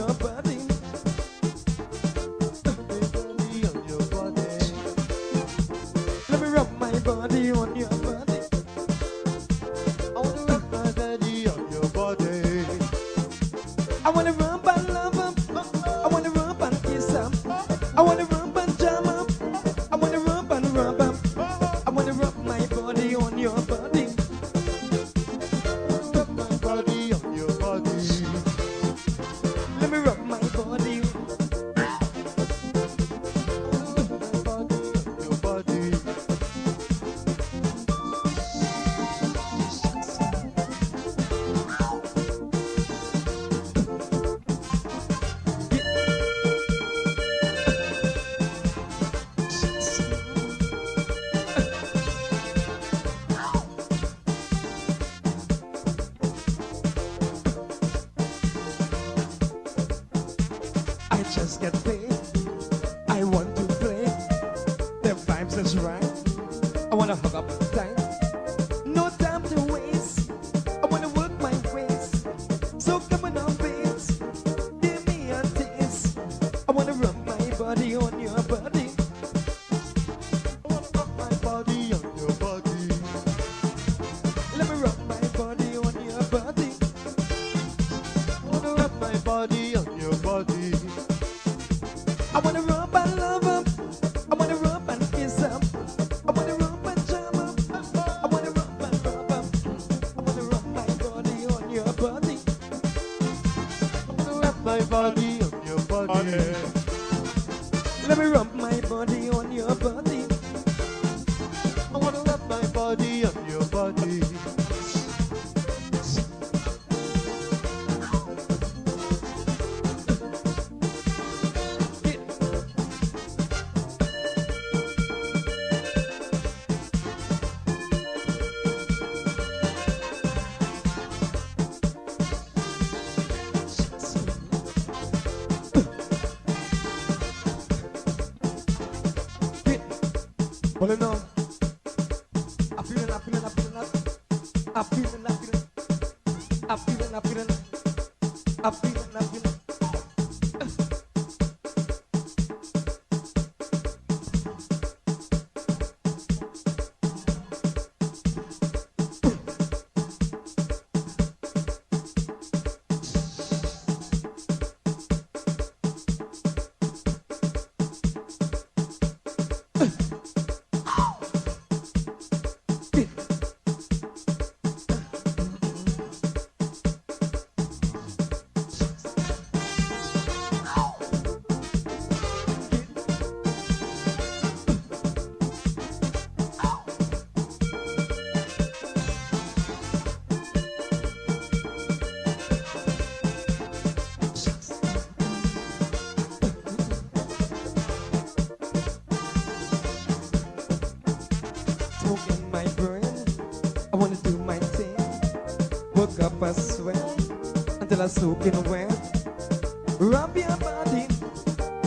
your body. Let me rub my body on your body. I wanna rub my body on your body. I wanna rub and love up. I wanna rub and kiss up. I wanna rub and jam up. I wanna rub and rub up. I wanna rub my body on your body. Rub my body on your body. Let me rub my body. I just get paid. I want to play. The vibes is right. I wanna hug up tight. No time to waste. I wanna work my ways. So come on up, babes. Give me a taste. I wanna rub my body on your body. I wanna rub my body on your body. Let me rub my body on your body. I wanna rub my body on your body. I wanna rub and love up. I wanna rub and kiss up. I wanna rub and jam up. I wanna rub and rub up. I wanna rub my body on your body. I wanna rub my body on your body. Let me rub my body on your body. I wanna rub my body on your body. Well, no. I'm feeling, I'm feeling, I'm feeling, I'm feeling, I'm feeling, I'm feeling, I'm feeling, I'm feeling, I'm feeling. In my brain, I wanna do my thing. Work up a sweat until I soak in wet. Rub your body,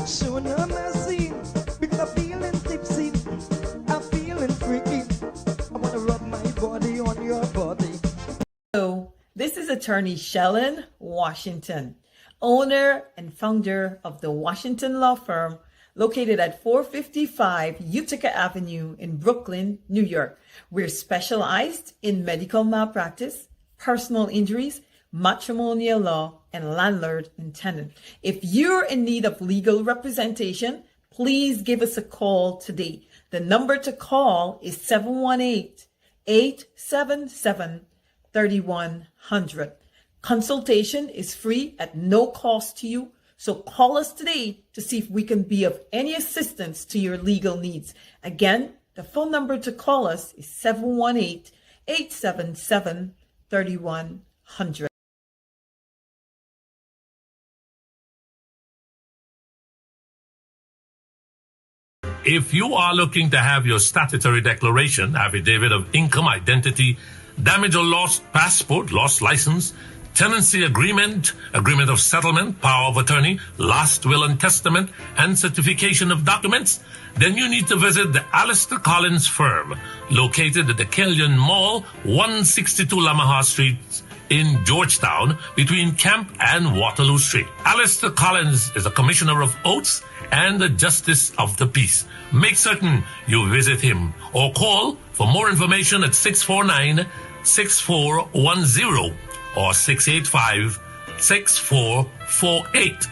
show no mercy, because I'm feeling tipsy, I'm feeling freaky. I wanna rub my body on your body. Hello, this is attorney Shellen Washington, owner and founder of the Washington Law Firm, located at 455 Utica Avenue in Brooklyn, New York. We're specialized in medical malpractice, personal injuries, matrimonial law, and landlord and tenant. If you're in need of legal representation, please give us a call today. The number to call is 718-877-3100. Consultation is free at no cost to you. So call us today to see if we can be of any assistance to your legal needs. Again, the phone number to call us is 718-877-3100. If you are looking to have your statutory declaration, affidavit of income, identity, damage or lost passport, lost license, tenancy agreement, agreement of settlement, power of attorney, last will and testament, and certification of documents, then you need to visit the Alistair Collins firm, located at the Killian Mall, 162 Lamaha Street in Georgetown between Camp and Waterloo Street. Alistair Collins is a commissioner of oaths and a justice of the peace. Make certain you visit him or call for more information at 649-6410 or 685-6448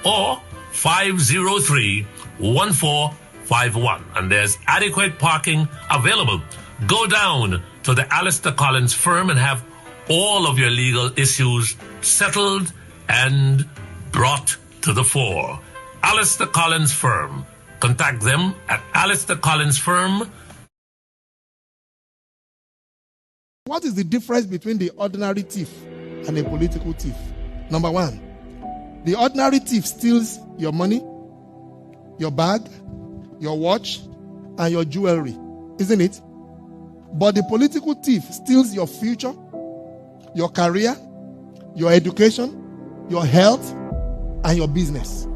or 503-1451. And there's adequate parking available. Go down to the Alistair Collins firm and have all of your legal issues settled and brought to the fore. Alistair Collins Firm. Contact them at Alistair Collins Firm. What is the difference between the ordinary thief and a political thief? Number one, the ordinary thief steals your money, your bag, your watch, and your jewelry, isn't it? But the political thief steals your future, your career, your education, your health, and your business.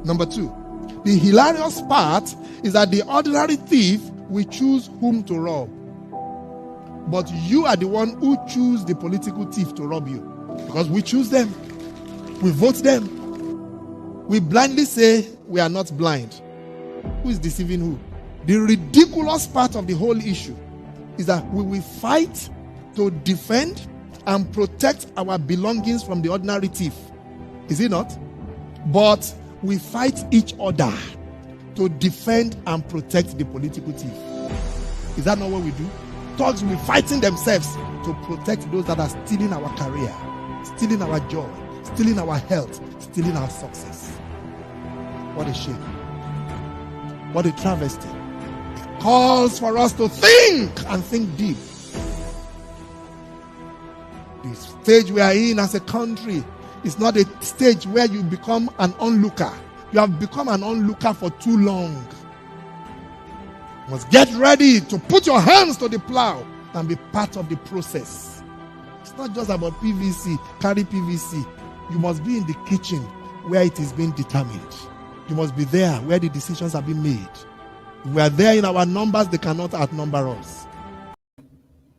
Number two, the hilarious part is that the ordinary thief will choose whom to rob. But you are the one who choose the political thief to rob you. Because we choose them. We vote them. We blindly say we are not blind. Who is deceiving who? The ridiculous part of the whole issue is that we will fight to defend and protect our belongings from the ordinary thief. Is it not? But we fight each other to defend and protect the political thief. Is that not what we do? Thugs will be fighting themselves to protect those that are stealing our career, stealing our joy, stealing our health, stealing our success. What a shame. What a travesty. It calls for us to think and think deep. The stage we are in as a country is not a stage where you become an onlooker. You have become an onlooker for too long. You must get ready to put your hands to the plow and be part of the process. It's not just about PVC, carry PVC. You must be in the kitchen where it is being determined. You must be there where the decisions are being made. We are there in our numbers, they cannot outnumber us.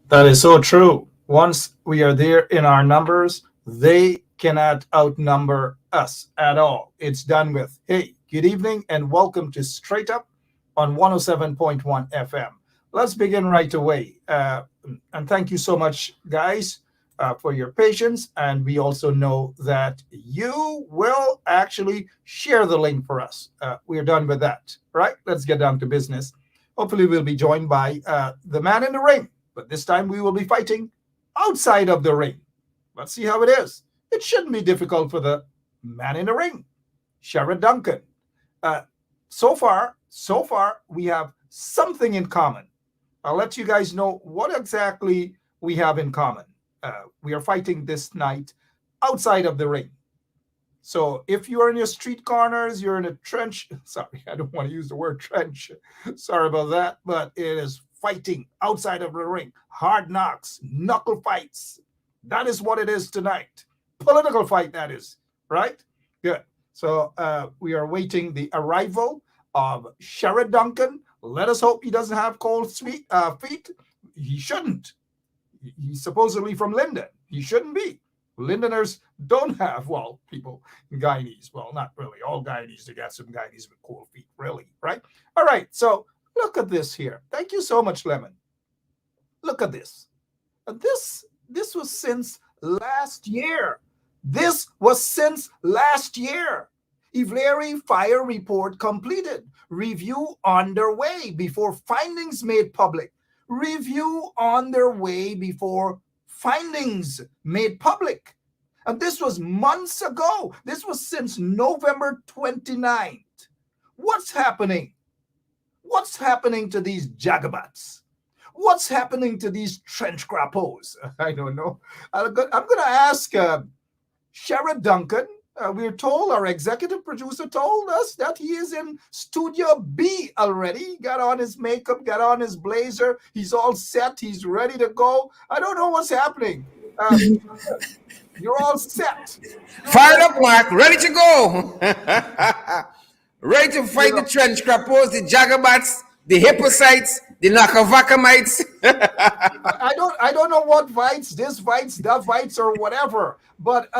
That is so true. Once we are there in our numbers, they cannot outnumber us at all. It's done with. Hey, good evening and welcome to Straight Up on 107.1 FM. Let's begin right away. And thank you so much, guys, for your patience. And we also know that you will actually share the link for us. We're done with that, right? Let's get down to business. Hopefully we'll be joined by the man in the ring. But this time we will be fighting outside of the ring. Let's see how it is. It shouldn't be difficult for the man in the ring, Sherrod Duncan. So far, we have something in common. I'll let you guys know what exactly we have in common. We are fighting this night outside of the ring. So if you are in your street corners, you're in a trench. Sorry, I don't want to use the word trench. Sorry about that. But it is fighting outside of the ring. Hard knocks, knuckle fights. That is what it is tonight. Political fight, that is. Right? Good. So we are waiting the arrival of Sherrod Duncan. Let us hope he doesn't have cold feet. He shouldn't. He's supposedly from Linden. He shouldn't be. Lindeners don't have, well, people, Guyanese. Well, not really. All Guyanese, they got some Guyanese with cold feet, really, right? All right, so look at this here. Thank you so much, Lemon. Look at this. This was since last year. This was since last year. Ivleri fire report completed. Review underway before findings made public. Review on their way before findings made public. And this was months ago. This was since November 29th. What's happening? What's happening to these Jagabats? What's happening to these trench Crappoos? I don't know. I'm going to ask Sherrod Duncan. We're told, our executive producer told us that he is in Studio B already. Got on his makeup, got on his blazer. He's all set. He's ready to go. I don't know what's happening. You're all set. Fired up, Mark. Ready to go. Ready to fight the trench Crappoos, the Jagabats, the Hippocytes, The Nakavakamites. I don't know what vites, this vites, that vites, or whatever. But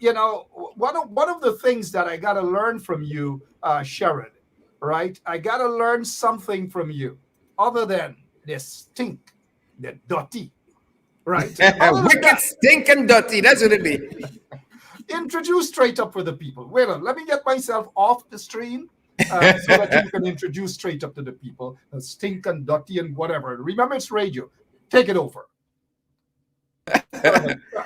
you know, one of the things that I gotta learn from you, Sharon, right? I gotta learn something from you, other than the stink, the dirty, right? Wicked, stinking, dirty. That's what it be. Introduce straight up for the people. Wait on, let me get myself off the stream so that you can introduce straight up to the people. Stink and dirty and whatever. Remember, it's radio. Take it over.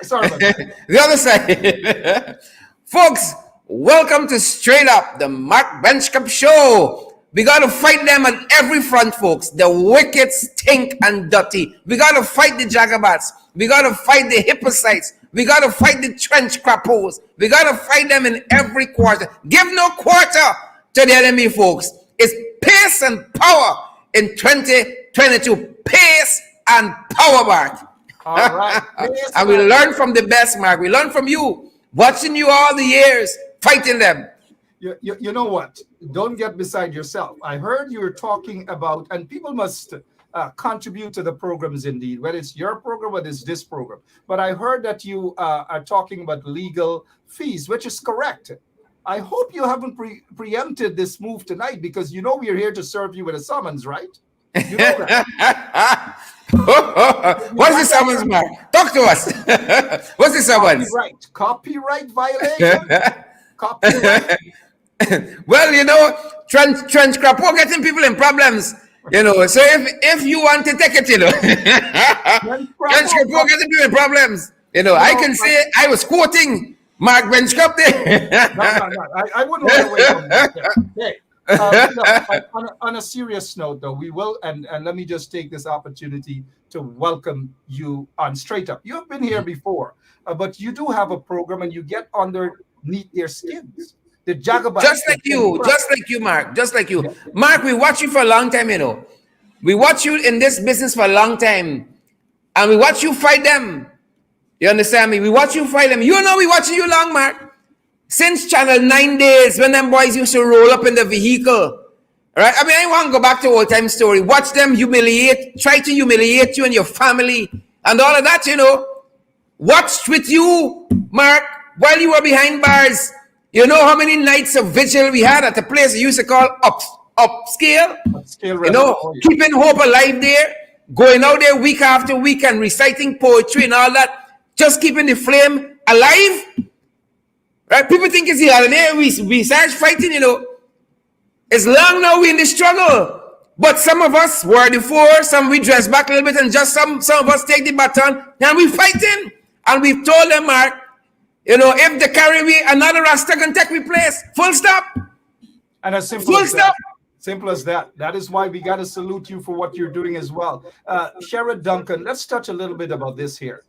Sorry about that. The other side. Folks, welcome to Straight Up, the Mark Benchcup Show. We got to fight them on every front, folks. The wicked, stink, and dirty. We got to fight the Jagabats. We got to fight the Hippocytes. We got to fight the trench Crappoos. We got to fight them in every quarter. Give no quarter to the enemy, folks. It's pace and power in 2022. Pace and power, Mark. All right. And we learn from the best, Mark. We learn from you. Watching you all the years, fighting them. You know what? Don't get beside yourself. I heard you were talking about, and people must contribute to the programs indeed, whether it's your program, whether it's this program. But I heard that you are talking about legal fees, which is correct. I hope you haven't preempted this move tonight, because you know we are here to serve you with a summons, right? You know that. What's the summons, Mark? Talk to us. What's the summons? Copyright violation. Copyright. Well, you know, Trench Crappoos getting people in problems. You know, so if you want to take it, you know, Trench Crappoos getting people in problems. You know, I can say I was quoting Mark Benchcup there. No. I wouldn't run away from that. Hey. On a serious note, though, we will, and let me just take this opportunity to welcome you on Straight Up. You have been here before, but you do have a program, and you get underneath their skins. The Jagabats. Just like you, Mark. Just like you. Mark, we watch you for a long time, you know. We watch you in this business for a long time, and we watch you fight them. You understand me? We watch you fight them. You know we watching you long, Mark. Since Channel 9 days, when them boys used to roll up in the vehicle, right? I mean, I want to go back to old-time story. Watch them try to humiliate you and your family and all of that, you know. Watched with you, Mark, while you were behind bars. You know how many nights of vigil we had at a place we used to call Upscale? You know, keeping hope alive there, going out there week after week and reciting poetry and all that, just keeping the flame alive. Right? People think it's the other day we start fighting, you know. It's long now we in the struggle. But some of us were the four, some we dress back a little bit, and just some of us take the baton and we fighting. And we've told them, Mark, you know, if they carry me, another Rasta can take me place. Full stop. And as simple as that. Simple as that. That is why we got to salute you for what you're doing as well. Sherrod Duncan, let's touch a little bit about this here.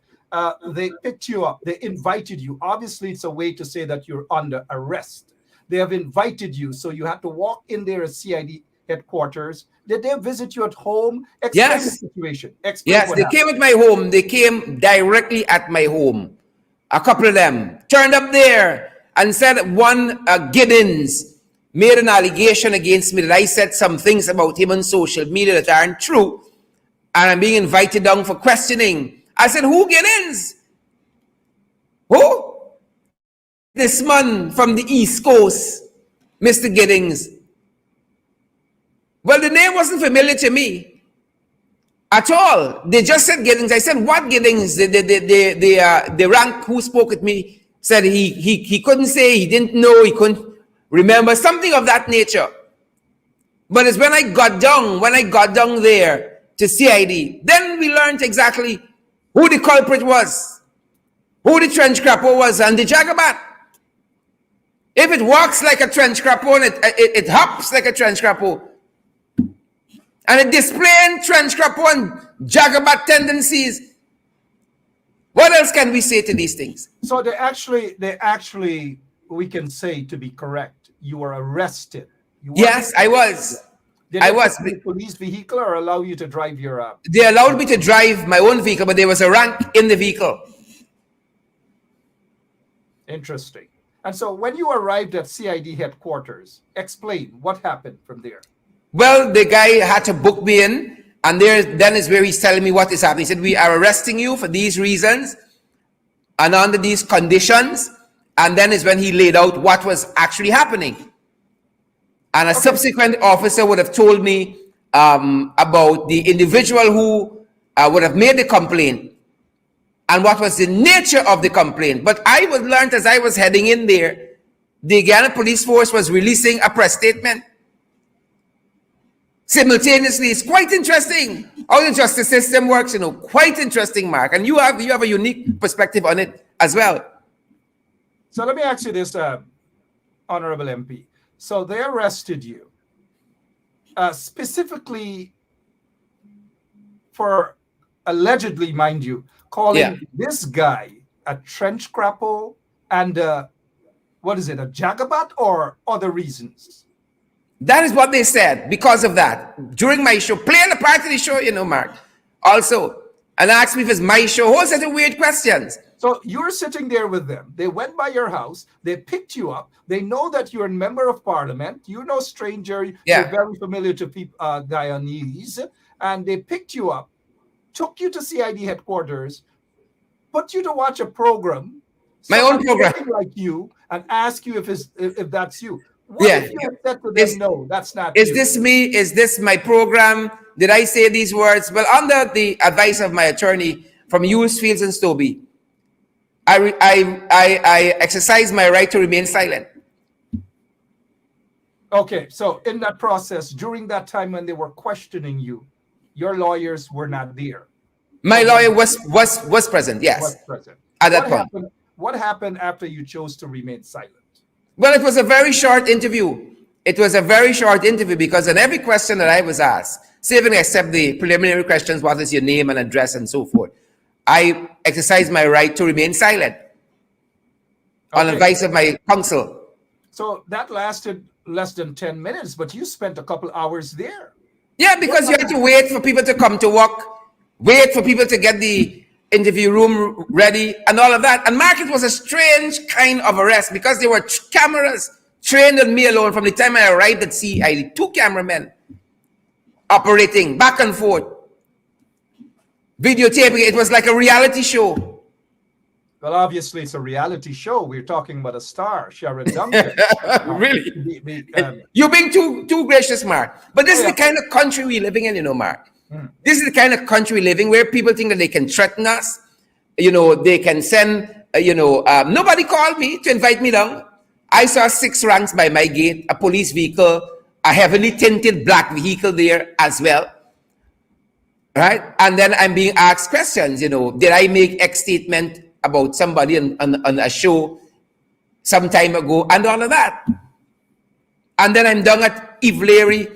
They picked you up. They invited you. Obviously, it's a way to say that you're under arrest. They have invited you, so you had to walk in there at CID headquarters. Did they visit you at home? Explain the situation. Yes, they came at my home. They came directly at my home. A couple of them turned up there and said one Giddens made an allegation against me that I said some things about him on social media that aren't true. And I'm being invited down for questioning. I said, who Giddens? Who? This man from the East Coast, Mr. Giddens. Well, the name wasn't familiar to me at all. They just said Giddens. I said, what Giddens? The rank who spoke with me said he couldn't say, he didn't know, he couldn't remember, something of that nature. But it's when I got down there to CID, then we learned exactly who the culprit was, who the trench Crappoos was, and the Jagabat. If it walks like a trench Crappoos, it hops like a trench Crappoos, and it displaying trench Crappoos and Jagabat tendencies, what else can we say to these things? So they actually, we can say, to be correct, you were arrested. Yes, I was. Did they put the police vehicle or allow you to drive your? They allowed me to drive my own vehicle, but there was a rank in the vehicle. Interesting. And so when you arrived at CID headquarters, explain what happened from there. Well, the guy had to book me in, And then is where he's telling me what is happening. He said, we are arresting you for these reasons and under these conditions. And then is when he laid out what was actually happening. And a subsequent officer would have told me about the individual who would have made the complaint and what was the nature of the complaint. But I was learned as I was heading in there, the Guyana Police Force was releasing a press statement simultaneously. It's quite interesting how the justice system works, quite interesting, Mark. And you have a unique perspective on it as well. So let me ask you this, Honorable MP. So they arrested you specifically for allegedly, mind you, calling this guy a trench crappo and what is it, a Jagabat, or other reasons? That is what they said because of that. During my show, playing a part of the show, Mark, also, and asked me if it's my show, whole set of weird questions. So you're sitting there with them. They went by your house. They picked you up. They know that you're a member of parliament. You're no stranger. You're very familiar to people, Guyanese. And they picked you up, took you to CID headquarters, put you to watch a program. My own program. Like you, and ask you if that's you. What if you had said to them, no, that's not you? Is you? this me? Is this my program? Did I say these words? Well, under the advice of my attorney from Hughes, Fields, and Stobie, I exercise my right to remain silent. Okay, so in that process, during that time when they were questioning you, your lawyers were not there. My lawyer was present, yes. Was present. At that point. What happened after you chose to remain silent? Well, it was a very short interview. It was a very short interview because in every question that I was asked, saving except the preliminary questions, what is your name and address and so forth, I exercised my right to remain silent on advice of my counsel. So that lasted less than 10 minutes, but you spent a couple hours there. Yeah, because you had to wait for people to come to work, wait for people to get the interview room ready and all of that. And Mark, it was a strange kind of arrest because there were cameras trained on me alone from the time I arrived at CID, 2 cameramen operating back and forth, videotaping. It was like a reality show. Well, obviously, it's a reality show. We're talking about a star, Sharon Duncan. Really? You're being too gracious, Mark. But this is the kind of country we're living in, Mark. This is the kind of country we live in where people think that they can threaten us. They can send, nobody called me to invite me down. I saw 6 ranks by my gate, a police vehicle, a heavily tinted black vehicle there as well. Right? And then I'm being asked questions, did I make X statement about somebody on a show some time ago and all of that. And then I'm down at Eve Leary,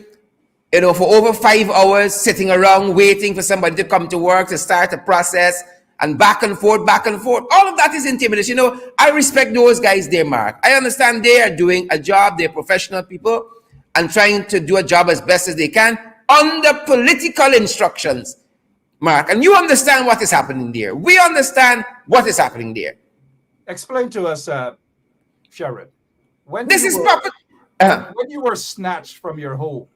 for over 5 hours, sitting around waiting for somebody to come to work, to start a process, and back and forth, back and forth. All of that is intimidation. I respect those guys there, Mark. I understand they are doing a job, they're professional people, and trying to do a job as best as they can under political instructions, Mark. And you understand what is happening there. We understand what is happening there. Explain to us, Sharon, when you were snatched from your home,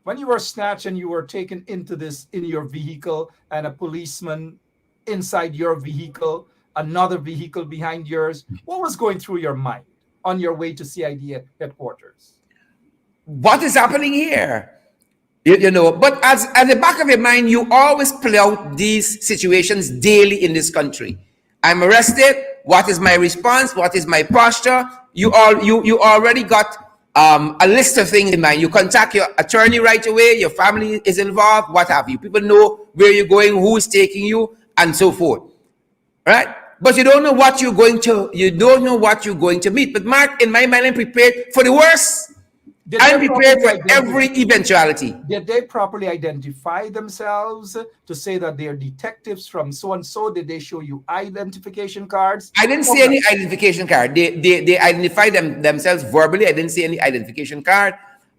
when you were snatched and you were taken in your vehicle, and a policeman inside your vehicle, another vehicle behind yours, what was going through your mind on your way to CID headquarters? What is happening here? But as at the back of your mind, you always play out these situations daily in this country. I'm arrested. What is my response? What is my posture? You already got a list of things in mind. You contact your attorney right away. Your family is involved. What have you? People know where you're going, who is taking you, and so forth. Right? But you don't know what you're going to. You don't know what you're going to meet. But Mark, in my mind, I'm prepared for the worst. I'm prepared for every eventuality. Did they properly identify themselves to say that they're detectives from so and so? Did they show you identification cards? I didn't see any identification card. They identified themselves verbally. I didn't see any identification card.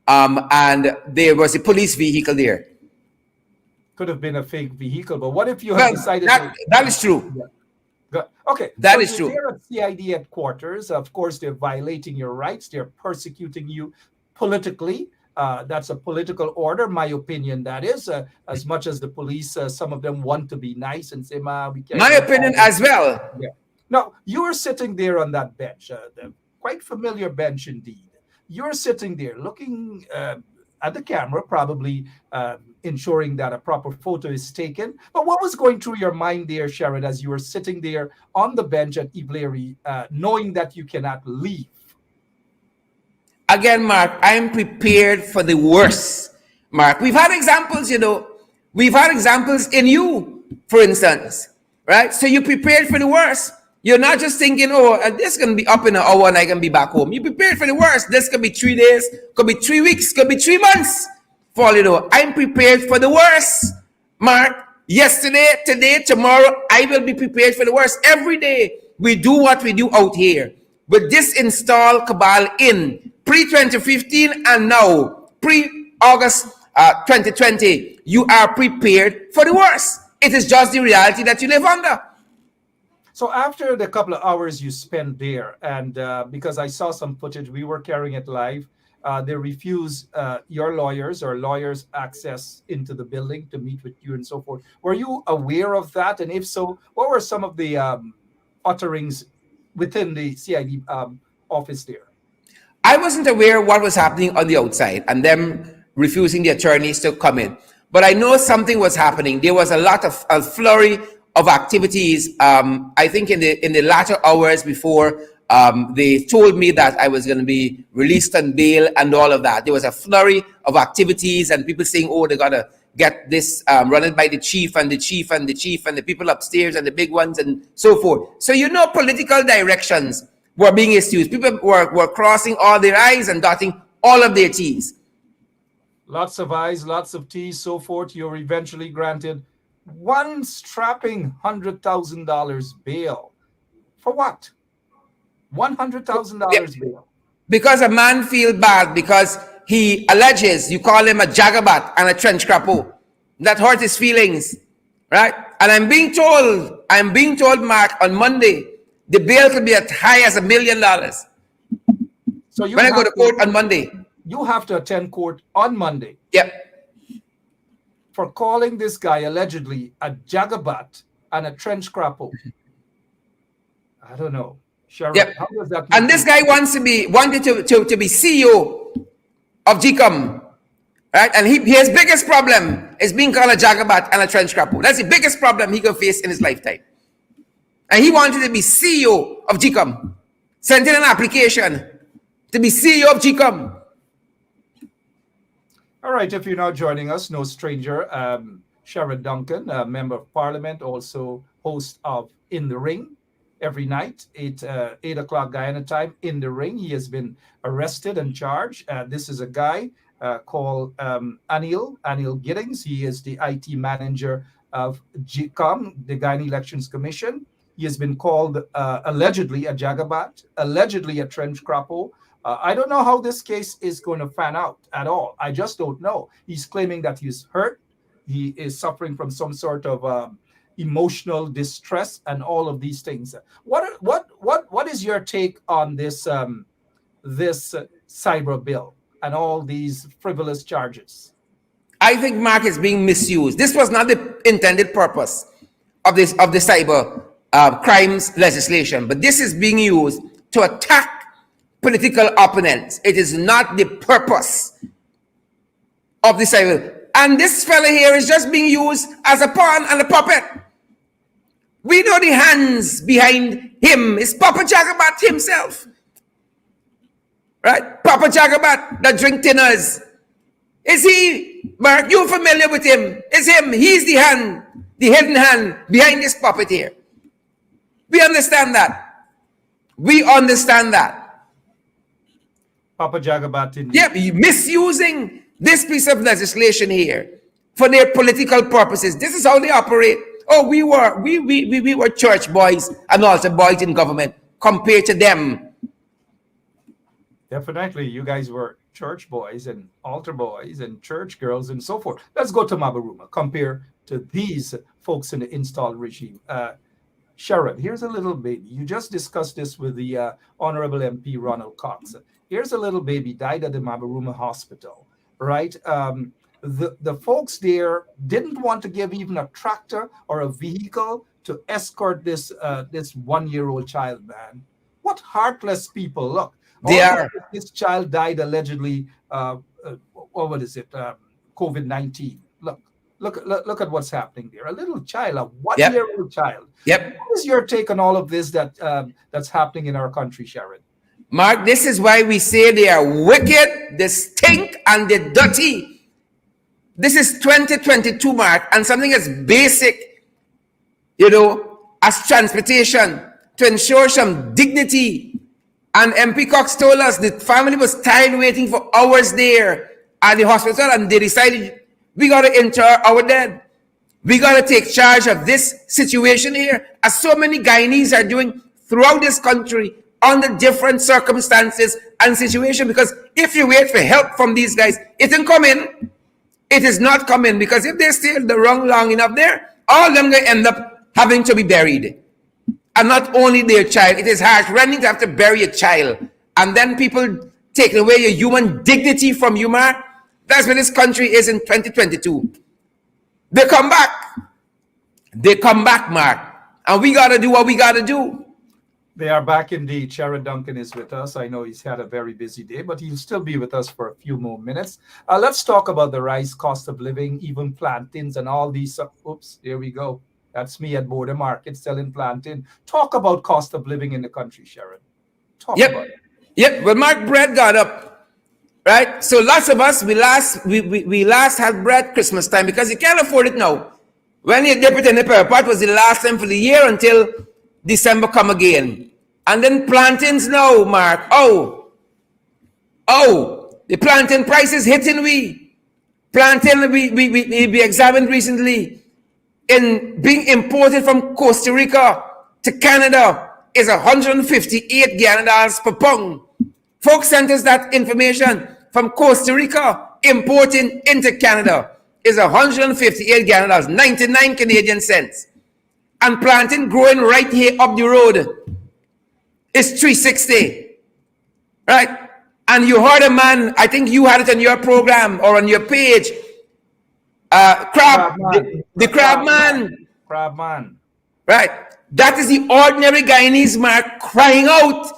And there was a police vehicle there. Could have been a fake vehicle, but what if you have decided that is true. Yeah. Okay, that is true. They're at CID headquarters. Of course, they're violating your rights. They're persecuting you politically, That's a political order, my opinion. That is, as much as the police, some of them want to be nice and say, "Ma, we can't." My opinion as well. Yeah. Now, you were sitting there on that bench, the quite familiar bench indeed. You're sitting there looking at the camera, probably ensuring that a proper photo is taken. But what was going through your mind there, Sharon, as you were sitting there on the bench at Ibleri, knowing that you cannot leave? Again, Mark, I'm prepared for the worst. Mark, we've had examples, we've had examples in you, for instance, right? So you prepared for the worst. You're not just thinking, oh, this is going to be up in an hour and I can be back home. You prepared for the worst. This could be 3 days, could be 3 weeks, could be 3 months. For all you know, I'm prepared for the worst. Mark, yesterday, today, tomorrow, I will be prepared for the worst. Every day, we do what we do out here. With this install cabal in pre-2015 and now pre-August 2020, you are prepared for the worst. It is just the reality that you live under. So after the couple of hours you spent there, and because I saw some footage, we were carrying it live, they refused your lawyers or lawyers access into the building to meet with you and so forth. Were you aware of that? And if so, what were some of the utterings within the CID office there? I wasn't aware of what was happening on the outside and them refusing the attorneys to come in. But I know something was happening. There was a flurry of activities. I think in the latter hours before they told me that I was going to be released on bail and all of that. There was a flurry of activities and people saying, oh, they got to get this run by the chief and the chief and the chief and the people upstairs and the big ones and so forth. So, political directions were being issued. People were crossing all their I's and dotting all of their T's. Lots of I's, lots of T's, so forth. You're eventually granted one strapping $100,000 bail. For what? $100,000 bail. Because a man feels bad because he alleges you call him a Jagabat and a trench Crappoos. That hurt his feelings, right? And I'm being told, Mark, on Monday, the bail could be as high as $1 million. So you when I go to court on Monday. You have to attend court on Monday. Yep. For calling this guy allegedly a Jagabat and a trench Crappoos. I don't know. Sharon, yep. How does that and this guy wanted to be CEO of GCOM, right? And his biggest problem is being called a Jagabat and a trench Crappoos. That's the biggest problem he could face in his lifetime. And he wanted to be CEO of GCOM. Sent in an application to be CEO of GCOM. All right, if you're now joining us, no stranger, Sharon Duncan, a member of Parliament, also host of In the Ring every night, 8 o'clock Guyana time, In the Ring. He has been arrested and charged. This is a guy called Anil Giddings. He is the IT manager of GCOM, the Guyana Elections Commission. He has been called allegedly a Jagabat, allegedly a trench Crappoos. I don't know how this case is going to fan out at all. I just don't know. He's claiming that he's hurt. He is suffering from some sort of emotional distress and all of these things. What is your take on this this cyber bill and all these frivolous charges? I think Mark is being misused. This was not the intended purpose of the cyber crimes legislation, but this is being used to attack political opponents. It is not the purpose of the cyber. And this fella here is just being used as a pawn and a puppet. We know the hands behind him is Papa Jagabat himself. Right? Papa Jagabat that drink tinners. Is he, Mark, you familiar with him? It's him. He's the hand, the hidden hand behind this puppet here. We understand that. We understand that. Papa Jagabat indeed. Yeah, misusing this piece of legislation here for their political purposes. This is how they operate. Oh, we were church boys and altar boys in government compared to them. Definitely, you guys were church boys and altar boys and church girls and so forth. Let's go to Mabaruma compared to these folks in the installed regime. Sharon, here's a little baby. You just discussed this with the Honorable MP Ronald Cox. Here's a little baby, died at the Mabaruma Hospital. right? The folks there didn't want to give even a tractor or a vehicle to escort this 1-year-old child, man. What heartless people! Look, They are. this child died allegedly. What is it? COVID-19. Look at what's happening there. A little child, a 1-year-old child. Yep. What is your take on all of this that's happening in our country, Sharon? Mark, this is why we say they are wicked, they stink, and they're dirty. This is 2022, Mark, and something as basic, as transportation to ensure some dignity. And MP Cox told us the family was tired waiting for hours there at the hospital, and they decided, we got to inter our dead. We got to take charge of this situation here, as so many Guyanese are doing throughout this country under different circumstances and situation. Because if you wait for help from these guys, it ain't coming. It is not coming, because if they stay the wrong long enough there, all of them going to end up having to be buried. And not only their child, it is heart-rending to have to bury a child. And then people taking away your human dignity from you, Mark. That's where this country is in 2022. They come back. They come back, Mark. And we got to do what we got to do. They are back indeed. Sharon Duncan is with us. I know he's had a very busy day, but he'll still be with us for a few more minutes. Let's talk about the rise, cost of living, even plantains and all these. Oops, there we go. That's me at Border Market selling plantain. Talk about cost of living in the country, Sharon. Talk about it. Yep. Well, Mark, bread got up, right? So lots of us, we last had bread Christmas time, because you can't afford it now. When you dip it in the paper pot was the last time for the year until December come again. And then plantains now, Mark. Oh, the plantain prices hitting we. Plantain we examined recently in being imported from Costa Rica to Canada is $158 Ghana per pound. Folks sent us that information from Costa Rica importing into Canada is $158 Ghana, 99 Canadian cents. And plantain growing right here up the road is $360, right? And you heard a man, I think you had it on your program or on your page, Crab man. Right. That is the ordinary Guyanese, Mark, crying out,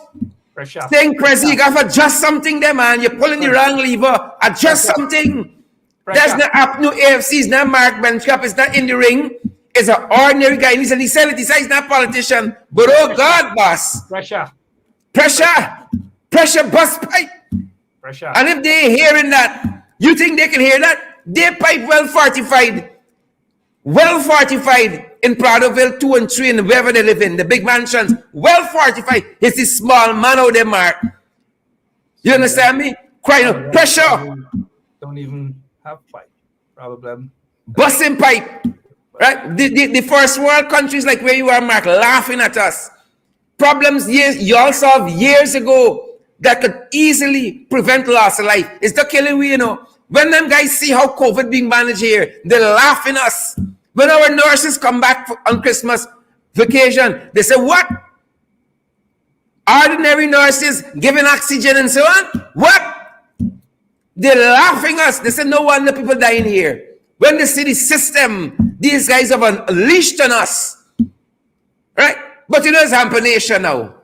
saying, Crazy, you got to adjust something there, man. You're pulling the wrong lever. Adjust something. There's no AFCs, no Mark Benchcap. It's not in the ring. It's an ordinary Guyanese, and he said it. He said he's not a politician. But oh God, boss. Pressure, bus pipe. And if they're hearing that, you think they can hear that? They pipe well fortified in Pradoville 2 and 3 and wherever they live in, the big mansions, well fortified. It's this small man out there, Mark. You understand me? Crying out, pressure. Don't even have pipe. Problem. Busting pipe. Right? The first world countries like where you are, Mark, laughing at us. Problems you all solved years ago that could easily prevent loss of life. It's the killing we, When them guys see how COVID being managed here, they laugh at us. When our nurses come back on Christmas vacation, they say, what? Ordinary nurses giving oxygen and so on? What? They're laughing at us. They say, no wonder people dying here. When they see the system, these guys have unleashed on us. Right? But it's Hamper Nation now.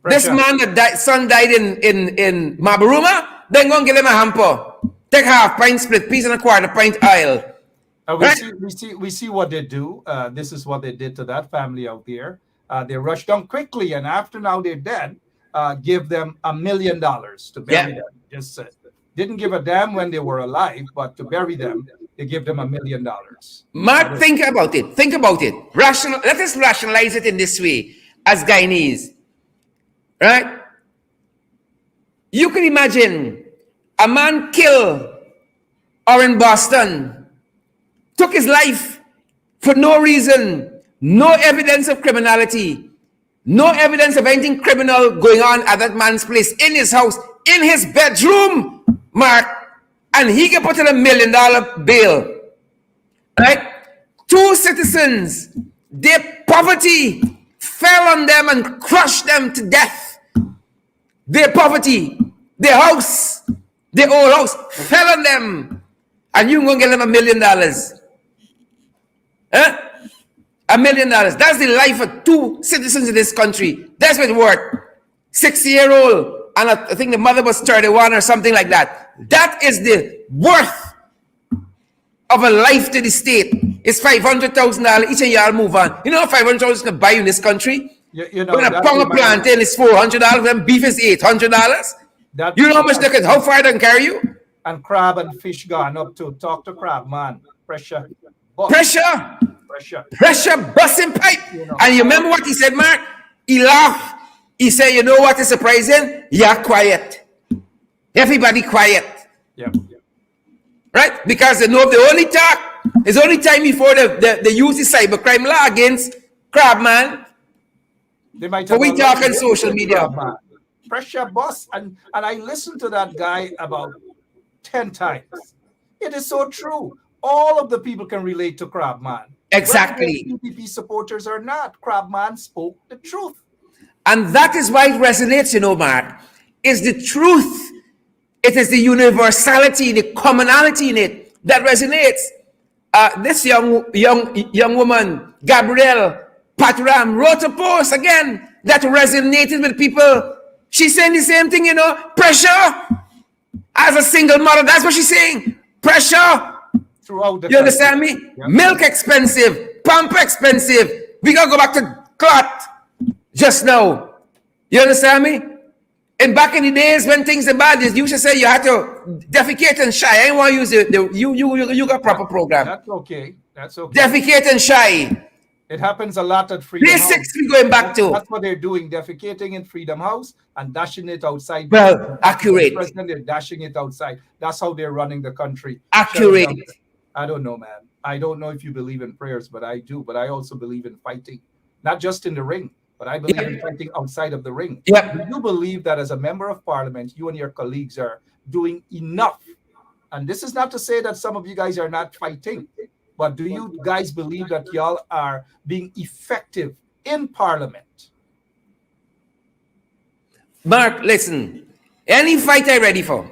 This man son died in Mabaruma, then go and give him a hamper. Take half pint, split piece, and a quarter pint oil. We see what they do. This is what they did to that family out there. They rushed down quickly, and after now they're dead, give them $1 million to bury them. Just didn't give a damn when they were alive, but to bury them, they give them $1 million. Mark, think about it. Let us rationalize it in this way as Guyanese. Right? You can imagine a man killed or in Boston, took his life for no reason, no evidence of criminality, no evidence of anything criminal going on at that man's place, in his house, in his bedroom, Mark, and he can put in $1 million bail. Right? 2 citizens, their poverty fell on them and crushed them to death. Their poverty, their house, Their whole house fell on them. And you gonna get them $1 million. Huh? $1 million. That's the life of 2 citizens in this country. That's what it's worth. 60-year-old, and I think the mother was 31 or something like that. That is the worth of a life to the state. It's $500,000 each, and y'all move on. You know what $500,000 can buy you in this country? You know, when a pound of plantain is $400, when beef is $800. You know how much how far they can carry you? And crab and fish gone up to talk to crab, man. Pressure. Pressure busting pipe. You know, and you remember what he said, Mark? He laughed. He said, you know what is surprising? You're quiet. Everybody quiet. Yeah. Right? Because they know the only talk is only time before they use the cybercrime law against crab, man. They might so we talk on social media. Crab, pressure boss. And I listened to that guy about 10 times. It is so true. All of the people can relate to Crab Man. Exactly. Whether PPP supporters or not, Crab Man spoke the truth. And that is why it resonates, you know, Mark. It's the truth. It is the universality, the commonality in it that resonates. This young woman, Gabrielle Patram, wrote a post again that resonated with people. She's saying the same thing, you know, pressure. As a single mother, that's what she's saying. Pressure. Throughout the you understand me? Yep. Milk expensive, pump expensive. We gotta go back to clot just now. You understand me? And back in the days when things are bad, you used to say you had to defecate and shy. I ain't want to use you got proper program. That's okay. That's okay. Defecate and shy. It happens a lot at Freedom House. Basics we going back to. That's what they're doing, defecating in Freedom House and dashing it outside. Well, accurate. The president, they're dashing it outside. That's how they're running the country. Accurate. I don't know, man. I don't know if you believe in prayers, but I do. But I also believe in fighting. Not just in the ring, but I believe in fighting outside of the ring. Yep. Do you believe that as a member of parliament, you and your colleagues are doing enough? And this is not to say that some of you guys are not fighting, but do you guys believe that y'all are being effective in parliament? Mark, listen. Any fight I'm ready for.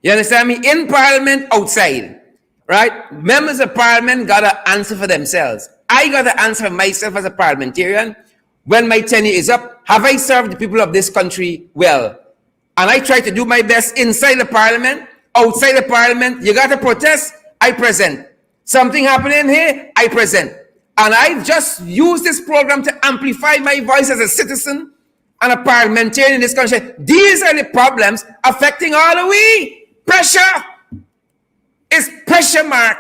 You understand me? In parliament, outside. Right? Members of parliament got to answer for themselves. I got to answer for myself as a parliamentarian. When my tenure is up, have I served the people of this country well? And I try to do my best inside the parliament, outside the parliament. You got to protest, I present. Something happening here, I present. And I've just used this program to amplify my voice as a citizen and a parliamentarian in this country. These are the problems affecting all of we. Pressure. It's pressure, Mark.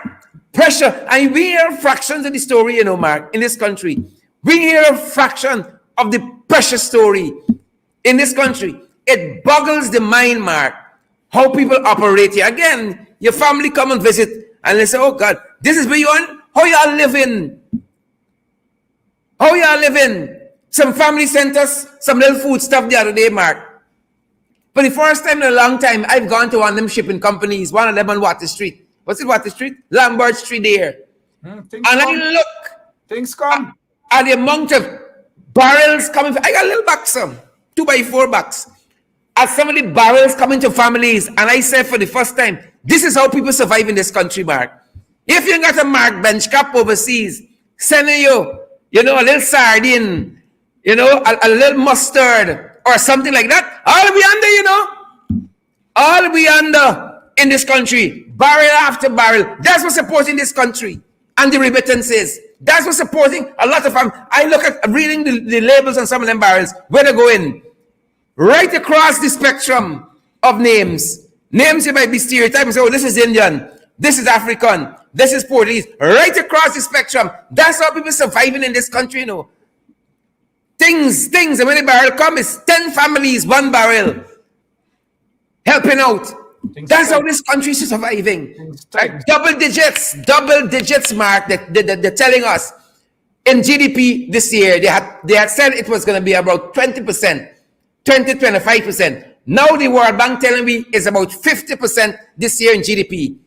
Pressure. And we hear fractions of the story, you know, Mark, in this country. We hear a fraction of the pressure story in this country. It boggles the mind, Mark, how people operate here. Again, your family come and visit and they say, oh God, this is beyond how y'all living. How y'all living? Some family sent us some little food stuff the other day, Mark. For the first time in a long time, I've gone to one of them shipping companies, one of them on Water Street. What's it, Water Street? Lambert Street there. I look. Things come. At the amount of barrels coming. I got a little box, some 2x4 box. At some of the barrels coming to families. And I said for the first time, this is how people survive in this country, Mark. If you got a Mark bench cap overseas, sending you, you know, a little sardine, you know, a little mustard or something like that, all we under, you know. All we under in this country. Barrel after barrel. That's what's supporting this country. And the remittances. That's what's supporting a lot of them. I look at reading the labels on some of them barrels. Where they go in. Right across the spectrum of names. Names you might be stereotyping. So, oh, this is Indian. This is African. This is Portuguese. Right across the spectrum. That's how people surviving in this country, you know. Things. And when the barrel comes, it's 10 families, one barrel. Helping out. That's how this country is surviving. Right? Double digits, Mark, that they're telling us. In GDP this year, they had said it was going to be about 20%, 20-25%. Now the World Bank telling me it's about 50% this year in GDP.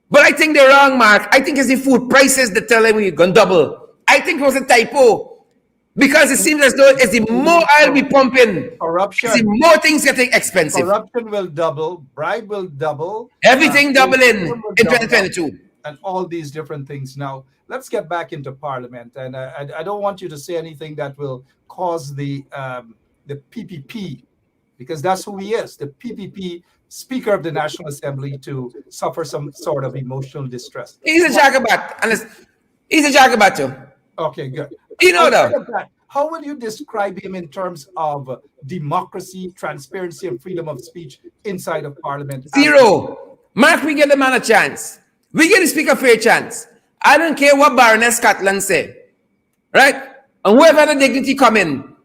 But I think they're wrong, Mark. I think it's the food prices that telling me you're going to double. I think it was a typo. Because it seems as though it's the more oil we pump in, Corruption. it's the more things getting expensive. Corruption will double, bribe will double, Everything doubling inflation will in double, 2022. and all these different things. Now, let's get back into Parliament, and I don't want you to say anything that will cause the PPP, because that's who he is, the PPP Speaker of the National Assembly, to suffer some sort of emotional distress. He's a Jagabat. He's a Jagabat too. Okay, good. You know that. How would you describe him in terms of democracy, transparency, and freedom of speech inside of Parliament? Zero. Mark, we give the man a chance. We give the Speaker a fair chance. I don't care what Baroness Scotland say. Right? And whoever the dignity come in,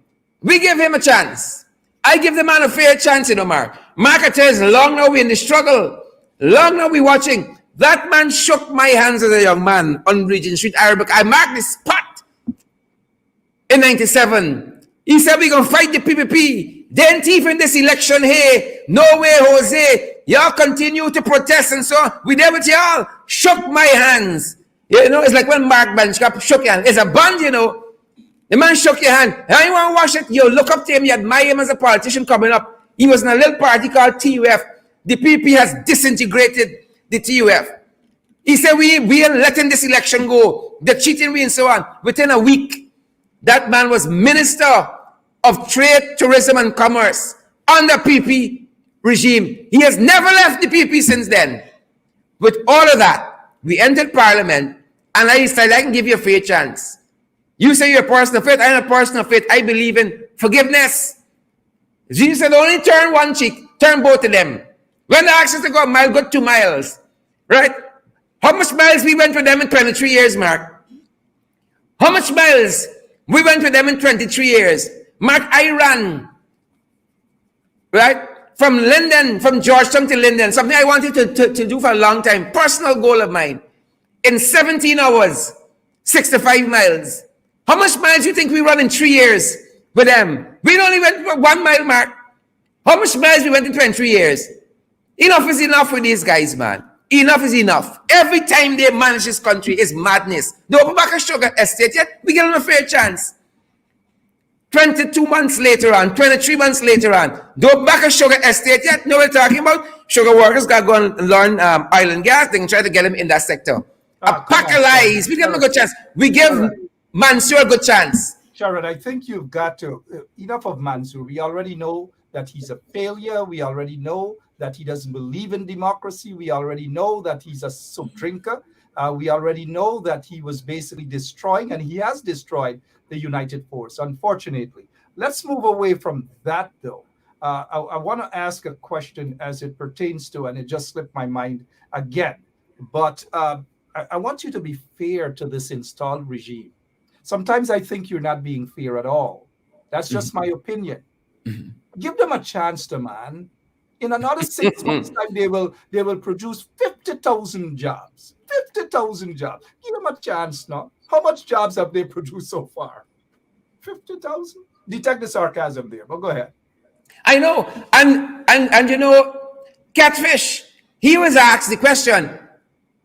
we give him a chance. I give the man a fair chance, Mark. Mark, I tell you, long now we in the struggle. Long now we watching. That man shook my hands as a young man on Regent Street, Arabic. I marked the spot in 97. He said, we're going to fight the PPP. Then even this election here, no way, Jose. Y'all continue to protest and so on. We there with y'all. Shook my hands. It's like when Mark Benchcap shook your hand. It's a bond, The man shook your hand. How you want to wash it? You look up to him. You admire him as a politician coming up. He was in a little party called TUF. The PPP has disintegrated the TUF. He said, we are letting this election go. The cheating we and so on. Within a week, that man was Minister of Trade, Tourism and Commerce under PP regime. He has never left the PP since then. With all of that, we entered Parliament, and I said, I can give you a fair chance. You say you're a person of faith, I'm a person of faith. I believe in forgiveness. Jesus said, only turn one cheek, turn both of them. When they asked us to go a mile, go 2 miles. Right? How much miles we went with them in 23 years, Mark? How much miles we went with them in 23 years? Mark, I ran, right? From Linden, from Georgetown to Linden, something I wanted to do for a long time, personal goal of mine. In 17 hours, 65 miles. How much miles do you think we run in 3 years with them? We only went 1 mile, Mark. How much miles we went in 23 years? Enough is enough with these guys, man. Enough is enough. Every time they manage this country is madness. They open back a sugar estate yet, we give them a fair chance. 22 months later on, 23 months later on, they open back a sugar estate yet. Know what we're talking about? Sugar workers got to go and learn oil and gas. They can try to get them in that sector. A pack of lies. We give them a good chance. We give Mansour a good chance. Sharon, I think you've got to, enough of Mansour. We already know that he's a failure. We already know that he doesn't believe in democracy. We already know that he's a soup drinker. We already know that he was basically destroying, and he has destroyed the United Force, unfortunately. Let's move away from that, though. I want to ask a question as it pertains to, and it just slipped my mind again, but I want you to be fair to this installed regime. Sometimes I think you're not being fair at all. That's just my opinion. Give them a chance to, man. In another 6 months' time, they will produce 50,000 jobs. 50,000 jobs. Give them a chance now. How much jobs have they produced so far? 50,000? Detect the sarcasm there, but go ahead. I know. And Catfish, he was asked the question,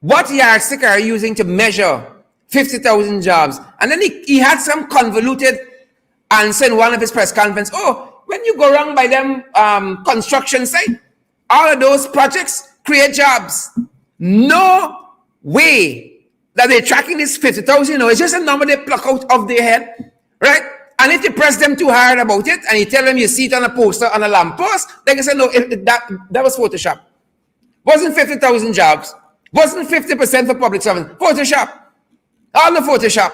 what yardstick are you using to measure 50,000 jobs? And then he had some convoluted answer in one of his press conferences. Oh, when you go around by them construction site, all of those projects create jobs. No way that they're tracking this 50,000. It's just a number they pluck out of their head, right? And if you press them too hard about it, and you tell them you see it on a poster on a lamppost, they can say, no, that was Photoshop. Wasn't 50,000 jobs. Wasn't 50% for public servants. Photoshop. All the Photoshop.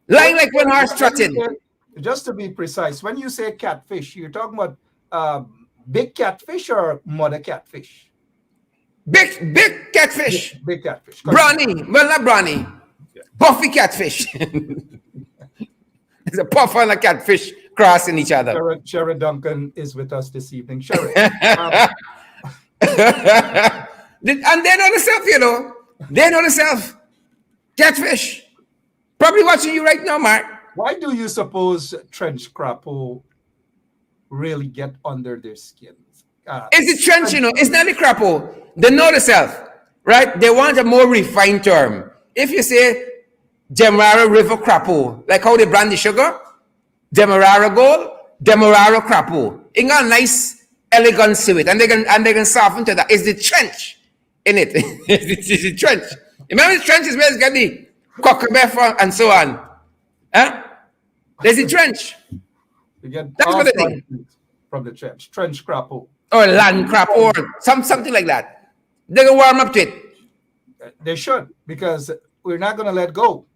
Lying like one horse trotting. Just to be precise, when you say catfish, you're talking about big catfish or mother catfish? Big catfish. Big catfish. Brawny. Well, not brawny. Puffy catfish. It's a puff and a catfish crossing each other. Sharon Duncan is with us this evening. Sharon. And they know themselves, They know themselves. Catfish. Probably watching you right now, Mark. Why do you suppose trench Crappoos really get under their skins? It's the trench, It's not the Crappoos. They know themselves, right? They want a more refined term. If you say Demerara River Crappoos. Like how they brand the sugar. Demerara Gold, Demerara Crappoos. It got a nice elegance to it. And they can soften to that. It's the trench in it. It's the trench. Remember the trench is where it's got the cockabeffa and so on. Huh? There's the trench. You get That's all what I think. from the trench. Trench Crappoos. Or land crap or something like that. They can warm up to it. They should, because we're not going to let go.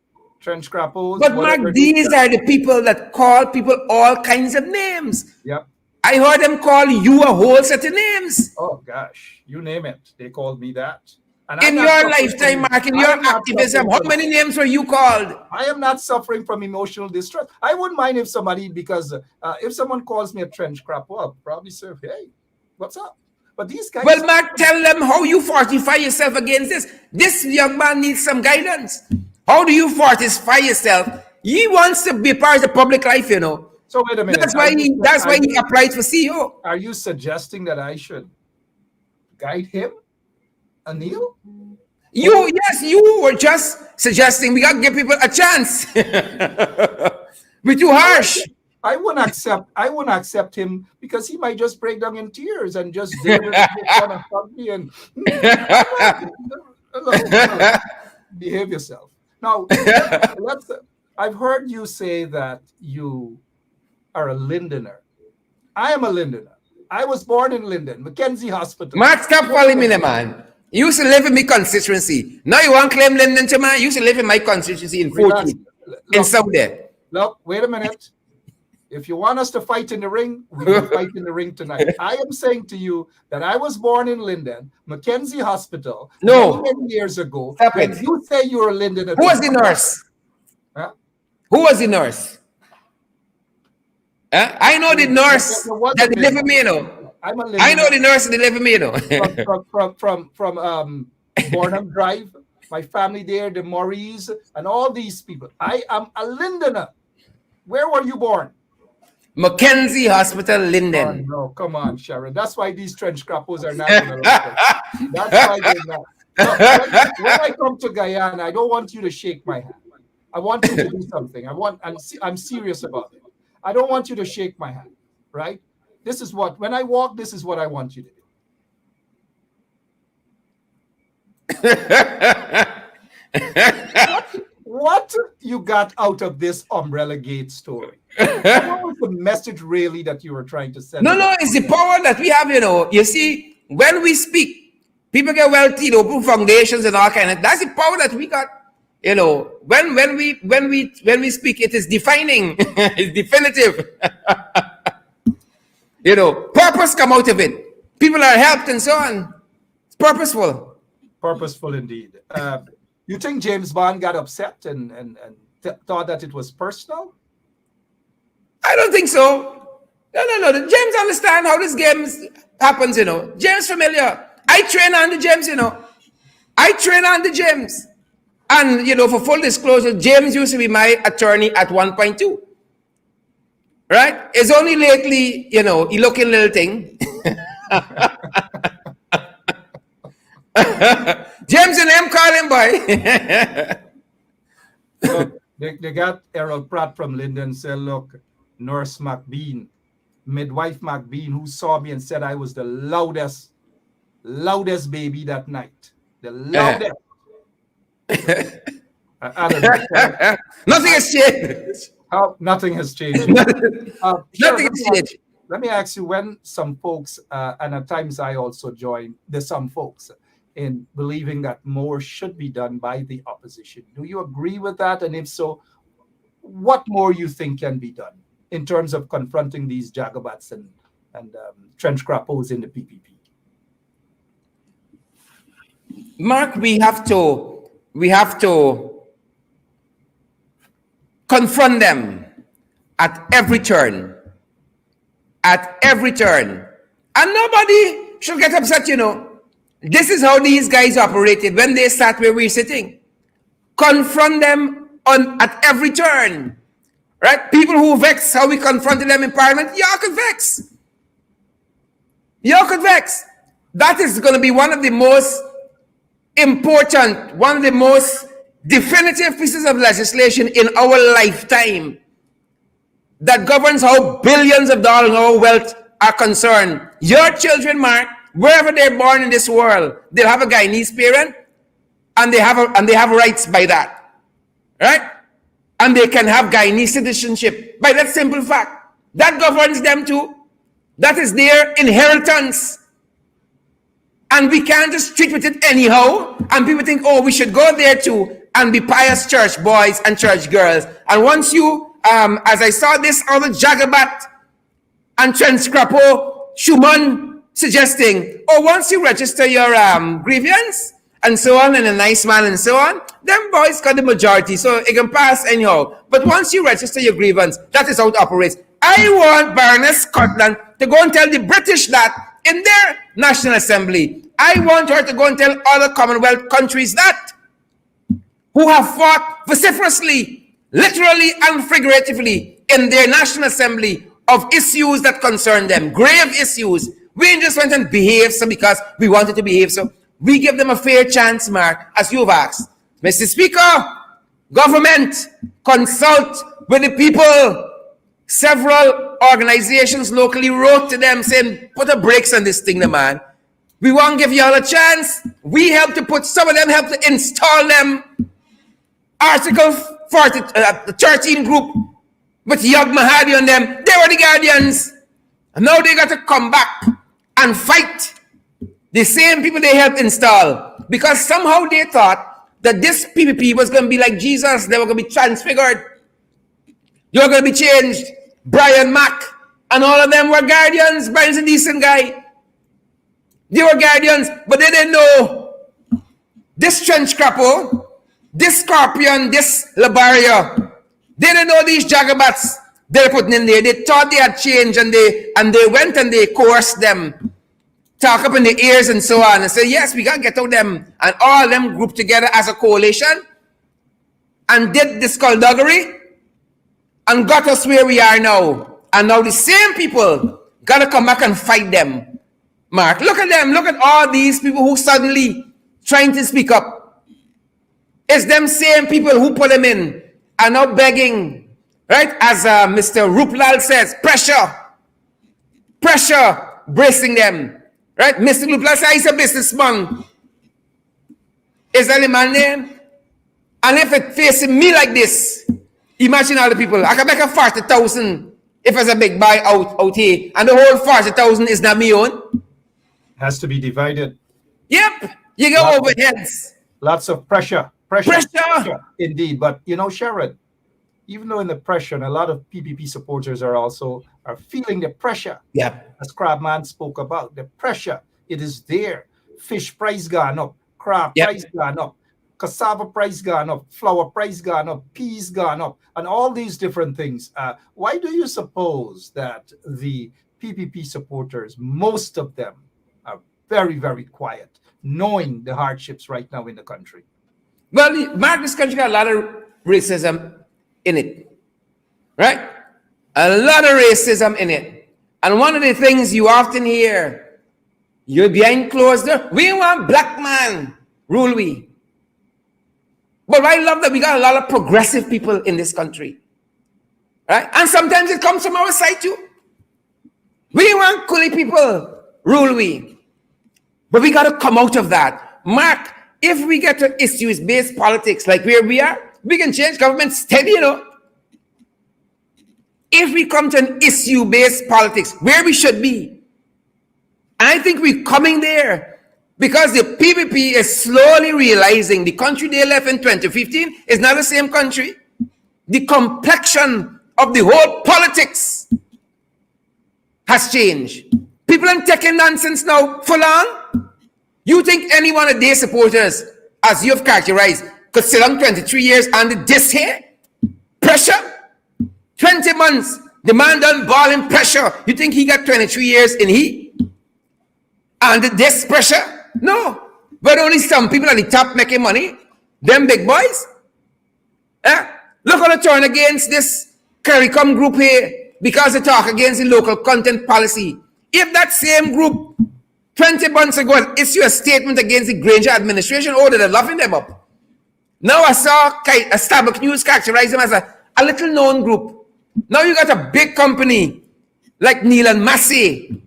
Trench Crappoos. But Mark, these are the people that call people all kinds of names. Yep. I heard them call you a whole set of names. Oh gosh, you name it. They called me that. And In your lifetime, Mark, in your activism, how many names were you called? I am not suffering from emotional distress. I wouldn't mind if somebody, because if someone calls me a trench Crappoos, I'll probably say, hey, what's up? But these guys. Well, Mark, tell them how you fortify yourself against this. This young man needs some guidance. How do you fortify yourself? He wants to be part of the public life, you know. So wait a minute. That's why he applied for CEO. Are you suggesting that I should guide him, Anil? Yes, you were just suggesting we got to give people a chance. We're too harsh. I wouldn't accept him, because he might just break down in tears and just hug me and behave yourself. Now, I've heard you say that you are a Lindener. I am a Lindener. I was born in Linden, Mackenzie Hospital. Mark, stop calling me the man. You used to live in my constituency. Now you want to claim Linden to man? You used to live in my constituency in 14. In Saudi. Look, wait a minute. If you want us to fight in the ring, we will fight in the ring tonight. I am saying to you that I was born in Linden, Mackenzie Hospital, many years ago. Stop when it. You say you're a Linden. Who was the nurse? Huh? Who was the nurse? I know the nurse that delivered me, you know. I know the nurse that delivered me, you know. from Bornham Drive, my family there, the Maurice, and all these people. I am a Lindener. Where were you born? Mackenzie Hospital, Linden. Oh, no, come on, Sharon. That's why these trench Crappoos are not going to like us. That's why they're not. No, when I come to Guyana, I don't want you to shake my hand. I want you to do something. I'm serious about it. I don't want you to shake my hand, right? This is what, when I walk, this is what I want you to do. What you got out of this Umbrella Gate story? What was the message really that you were trying to send? No, it's the power that we have, you know. You see, when we speak, people get wealthy, open foundations and all kind of. That's the power that we got. You know, when we speak, it is defining, it's definitive. You know, purpose come out of it. People are helped and so on. It's purposeful. Purposeful indeed. You think James Bond got upset and thought that it was personal? I don't think so. No. James understand how this game happens, you know. James familiar. I train on the James, you know. I train on the James. And, you know, for full disclosure, James used to be my attorney at 1.2. Right? It's only lately, you know, he looking little thing. James and them call him boy. So they got Errol Pratt from Linden said, look, Nurse McBean, midwife McBean, who saw me and said I was the loudest baby that night. The loudest. I don't know. Nothing has changed. Nothing has changed. Nothing has changed. Let me ask you, when some folks, and at times I also join the some folks in believing that more should be done by the opposition. Do you agree with that? And if so, what more you think can be done in terms of confronting these Jagabats and trench Crappoos in the PPP? Mark, we have to confront them at every turn. At every turn. And nobody should get upset, you know. This is how these guys operated when they sat where we're sitting. Confront them at every turn. Right? People who vex how we confronted them in Parliament, y'all could vex. Y'all could vex. That is going to be one of the most important, one of the most definitive pieces of legislation in our lifetime that governs how billions of dollars of our wealth are concerned. Your children, Mark, wherever they're born in this world, they'll have a Guyanese parent, and they have rights by that, right? And they can have Guyanese citizenship by that simple fact. That governs them too. That is their inheritance. And we can't just treat with it anyhow. And people think, oh, we should go there too and be pious church boys and church girls. And once you, as I saw this other Jagabat and Crappoos, Schumann suggesting, oh, once you register your grievance and so on, and a nice man and so on, them boys got the majority, so it can pass anyhow. But once you register your grievance, that is how it operates. I want Baroness Scotland to go and tell the British that in their National Assembly. I want her to go and tell other Commonwealth countries that, who have fought vociferously, literally and figuratively, in their National Assembly of issues that concern them, grave issues. We just went and behaved so because we wanted to behave so. We give them a fair chance, Mark, as you've asked. Mr. Speaker, government, consult with the people. Several organizations locally wrote to them saying, put a brakes on this thing, man. We won't give y'all a chance. We help to put, some of them help to install them. Article 13 group with Yog Mahadi on them. They were the guardians. And now they got to come back and fight the same people they helped install. Because somehow they thought that this PPP was going to be like Jesus. They were going to be transfigured. You're going to be changed. Brian Mack and all of them were guardians. Brian's a decent guy. They were guardians, but they didn't know. This trench Crappoos, this Scorpion, this Labaria, they didn't know these Jagabats they're putting in there. They thought they had changed, and they went and they coerced them, talk up in the ears and so on, and say, yes, we got to get out them. And all of them grouped together as a coalition and did this skullduggery and got us where we are now. And now the same people got to come back and fight them. Mark, look at them. Look at all these people who suddenly trying to speak up. It's them same people who put them in are now begging, right? As Mr. Ruplal says, pressure, bracing them, right? Mr. Ruplal says he's a businessman. Is that the man name? And if it facing me like this, imagine all the people. I can make a 40,000 if it's a big buy out here, and the whole 40,000 is not me own. Has to be divided. Yep, you go overheads. Lots of pressure. Indeed. But you know, Sharon, even though in the pressure, and a lot of PPP supporters are feeling the pressure. Yeah. As Crabman spoke about, the pressure, it is there. Fish price gone up, crab price gone up, cassava price gone up, flour price gone up, peas gone up, and all these different things. Why do you suppose that the PPP supporters, most of them, are very, very quiet, knowing the hardships right now in the country? Well, Mark, this country got a lot of racism in it, right? A lot of racism in it. And one of the things you often hear, you're behind closed door, we want black man, rule we. But I love that we got a lot of progressive people in this country, right? And sometimes it comes from our side too. We want coolie people, rule we. But we got to come out of that. Mark, if we get to issues-based politics like where we are, we can change government steady, you know. If we come to an issue-based politics where we should be, I think we're coming there because the PPP is slowly realizing the country they left in 2015 is not the same country. The complexion of the whole politics has changed. People are taking nonsense now for long. You think any one of their supporters, as you've characterized, could sit on 23 years under this here? Pressure? 20 months, the man done balling pressure. You think he got 23 years in heat? Under this pressure? No. But only some people at the top making money. Them big boys. Look how they turn against this CARICOM group here because they talk against the local content policy. If that same group 20 months ago issue a statement against the Granger administration, oh, they're laughing them up. Now I saw a Starbucks News characterize them as a little known group. Now you got a big company like Neil and Massey.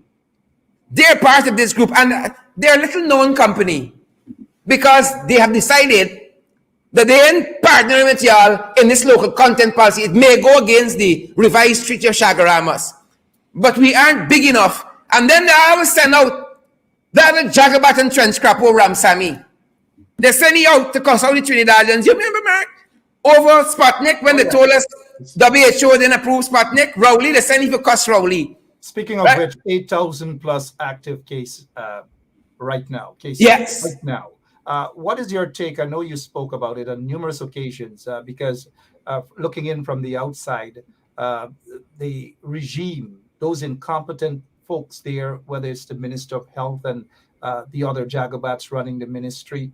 They're part of this group, and they're a little known company because they have decided that they ain't partnering with y'all in this local content policy. It may go against the revised Treaty of Chagaramas, but we aren't big enough. And then they always send out the other Jagabat and Trench Crappoos Ramsamy. They're sending out to cuss out the Trinidadians. You remember, Mark? Over Sputnik when they told us WHO didn't approve Sputnik. Rowley, they're sending for cuss Rowley. Speaking of which, 8,000 plus active cases right now. Yes. Right now. What is your take? I know you spoke about it on numerous occasions because looking in from the outside, the regime, those incompetent folks there, whether it's the Minister of Health and the other Jagabats running the ministry,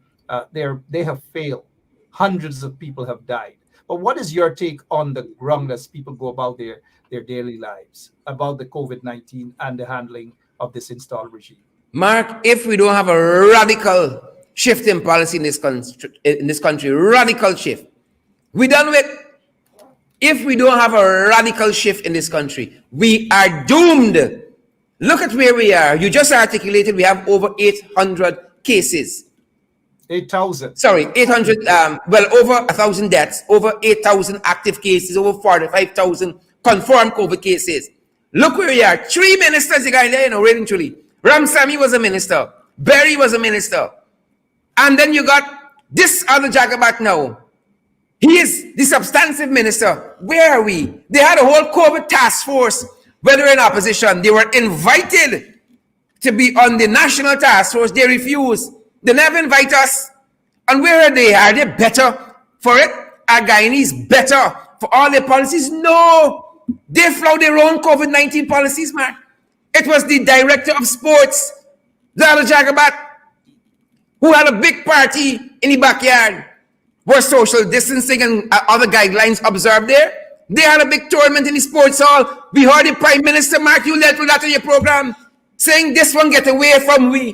they have failed. Hundreds of people have died. But what is your take on the ground as people go about their daily lives about the COVID-19 and the handling of this installed regime? Mark, if we don't have a radical shift in policy in this country, radical shift, we done with. If we don't have a radical shift in this country, we are doomed. Look at where we are. You just articulated we have over 800 cases. 8,000. Sorry, 800, over 1,000 deaths, over 8,000 active cases, over 45,000 confirmed COVID cases. Look where we are. 3 ministers, the guy there, really truly. Ramsamy was a minister. Berry was a minister. And then you got this other Jagabat now. He is the substantive minister. Where are we? They had a whole COVID task force, whether in opposition. They were invited to be on the national task force. They refused. They never invite us. And where are they? Are they better for it? Are Guyanese better for all their policies? No. They flout their own COVID-19 policies, man. It was the director of sports, the other Jagabat, who had a big party in the backyard where social distancing and other guidelines observed there. They had a big tournament in the sports hall. We heard the Prime Minister, Mark, you led to that in your program, saying this one get away from we.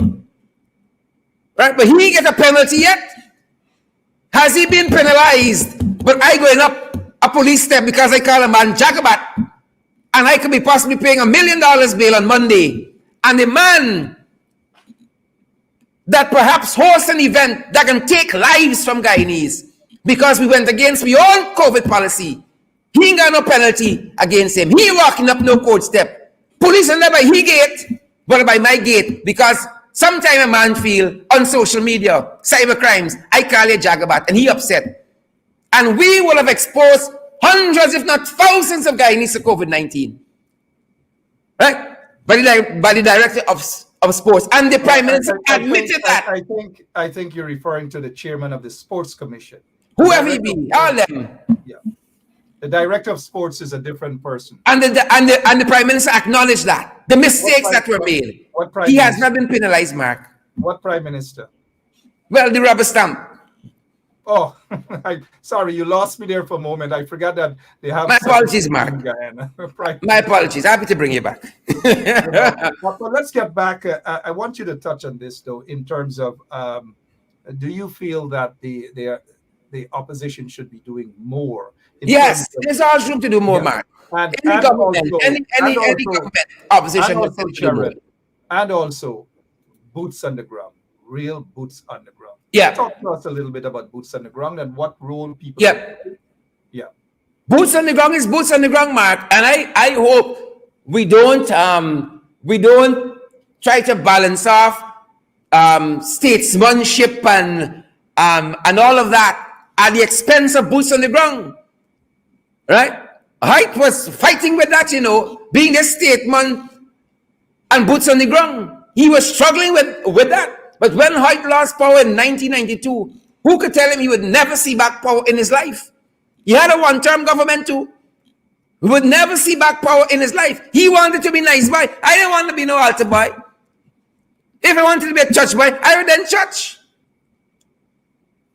Right? But he didn't get a penalty yet. Has he been penalized? But I going up a police step because I call a man Jagabat. And I could be possibly paying $1 million bail on Monday. And the man that perhaps hosts an event that can take lives from Guyanese because we went against our own COVID policy, he ain't got no penalty against him. He walking up no court step. Police are not by his gate, but by my gate, because sometime a man feel on social media, cybercrimes, I call it Jagabat, and he upset. And we will have exposed hundreds, if not thousands of Guyanese to COVID-19. Right? By the director of sports. And the Prime Minister admitted that. I think you're referring to the chairman of the Sports Commission. Whoever he be, all them. Yeah. The director of sports is a different person. And the Prime Minister acknowledged that. The mistakes that were made. He has not been penalized, Mark. What Prime Minister? Well, the rubber stamp. Oh, sorry, you lost me there for a moment. I forgot that they have. My apologies, Mark. My apologies. Happy to bring you back. But let's get back. I want you to touch on this, though, in terms of do you feel that the opposition should be doing more? Yes, there's always room to do more, Mark. Any government, opposition should do more. And also, boots on the ground, real boots on the ground. Yeah. Talk to us a little bit about boots on the ground and what role people. Yeah. Yeah. Boots on the ground is boots on the ground, Mark. And I hope we don't try to balance off statesmanship and all of that at the expense of boots on the ground. Right? Height was fighting with that, being a statesman and boots on the ground. He was struggling with that. But when Hoyt lost power in 1992, who could tell him he would never see back power in his life? He had a one-term government too. He would never see back power in his life. He wanted to be nice boy. I didn't want to be no altar boy. If I wanted to be a church boy, I would then church.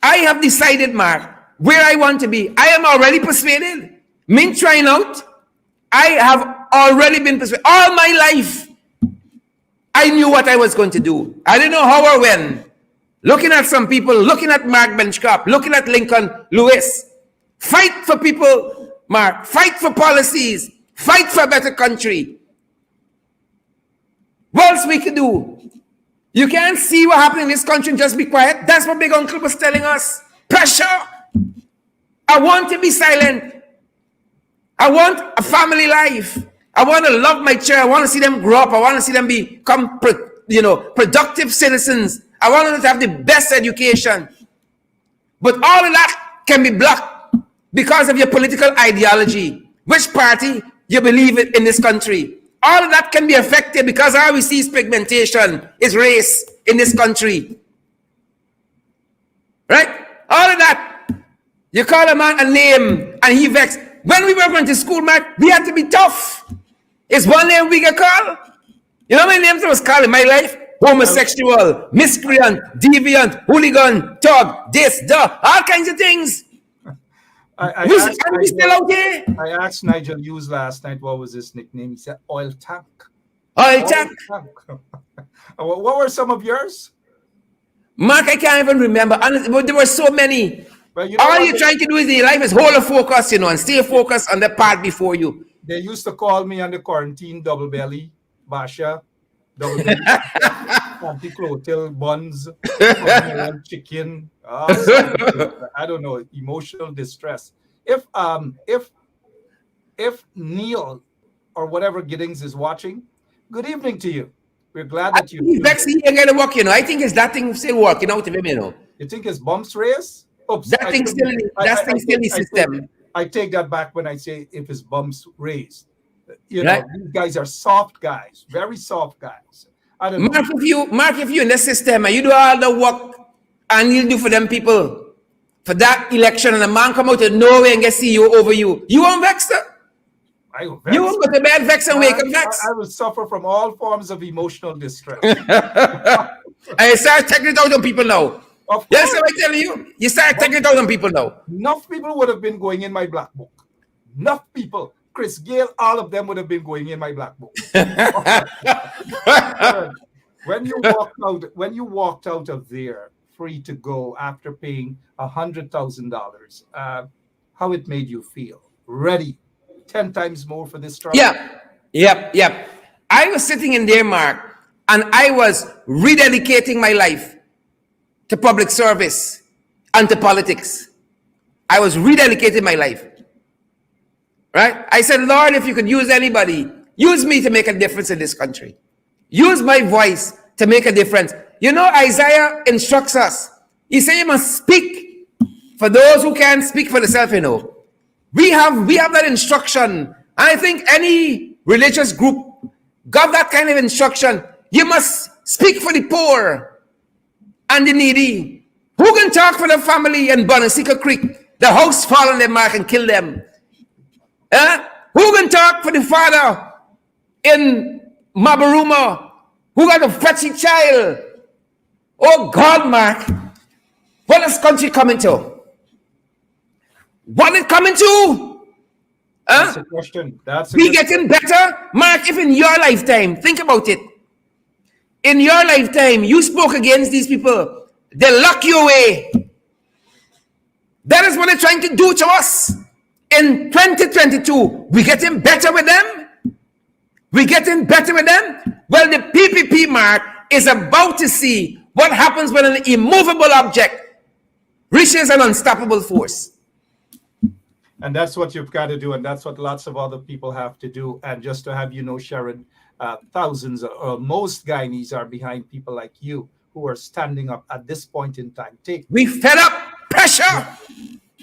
I have decided, Mark, where I want to be. I am already persuaded. Me trying out, I have already been persuaded. All my life, I knew what I was going to do. I didn't know how or when, looking at some people, looking at Mark Benchcraft, looking at Lincoln Lewis. Fight for people, Mark. Fight for policies. Fight for a better country. What else we can do? You can't see what happened in this country and just be quiet. That's what Big Uncle was telling us. Pressure. I want to be silent. I want a family life. I want to love my child. I want to see them grow up. I want to see them become, productive citizens. I want them to have the best education. But all of that can be blocked because of your political ideology. Which party you believe in this country? All of that can be affected because all we see is pigmentation, is race in this country. Right? All of that. You call a man a name and he vexed. When we were going to school, man, we had to be tough. It's one name we get called. You know how many names I was called in my life? Homosexual, miscreant, deviant, hooligan, thug, this, all kinds of things. We still out here? I asked Nigel Hughes last night what was his nickname. He said oil tank. Oil tank. What were some of yours? Mark, I can't even remember. But there were so many. But you know all you're trying to do in your life is hold a focus, and stay focused on the path before you. They used to call me on the quarantine double belly, Basha, double belly, anti-clotil buns, chicken. I don't know, emotional distress. If Neil or whatever Giddings is watching, good evening to you. We're glad that you. He's actually ain't gonna work, I think it's that thing still working out of him, You think his bumps race? Oops, that thing still in the system. I take that back when I say if his bumps raised. These guys are soft guys, very soft guys. I don't know. Mark, if you in the system and you do all the work and you do for them people for that election, and a man come out of nowhere and get CEO over you, you won't vex them. You won't go to bed vex and wake up vex. I will suffer from all forms of emotional distress. I start taking it out on people now. Yes, I tell you, you start taking it out on people now. Enough people would have been going in my black book. Enough people. Chris Gale, all of them would have been going in my black book. When you walked out of there free to go after paying $100,000, how it made you feel? Ready 10 times more for this trial? Yep. I was sitting in there, Mark, and I was rededicating my life to public service and to politics. I was rededicating my life. Right? I said, Lord, if you could use anybody, use me to make a difference in this country. Use my voice to make a difference. Isaiah instructs us. He said you must speak for those who can't speak for themselves, We have that instruction. And I think any religious group got that kind of instruction. You must speak for the poor and the needy. Who can talk for the family in Bonasika Creek? The house fall on them, Mark, and kill them. Who can talk for the father in Mabaruma who got a fetchy child? Oh God, Mark, what is country coming to? What is coming to? That's a question. We getting better? Mark, if in your lifetime, think about it. In your lifetime, you spoke against these people. They lock you away. That is what they're trying to do to us. In 2022, we getting better with them? We getting better with them? Well, the PPP, Mark, is about to see what happens when an immovable object reaches an unstoppable force. And that's what you've got to do, and that's what lots of other people have to do. And just to have Sharon, thousands or most Guyanese are behind people like you who are standing up at this point in time. We fed up. Pressure.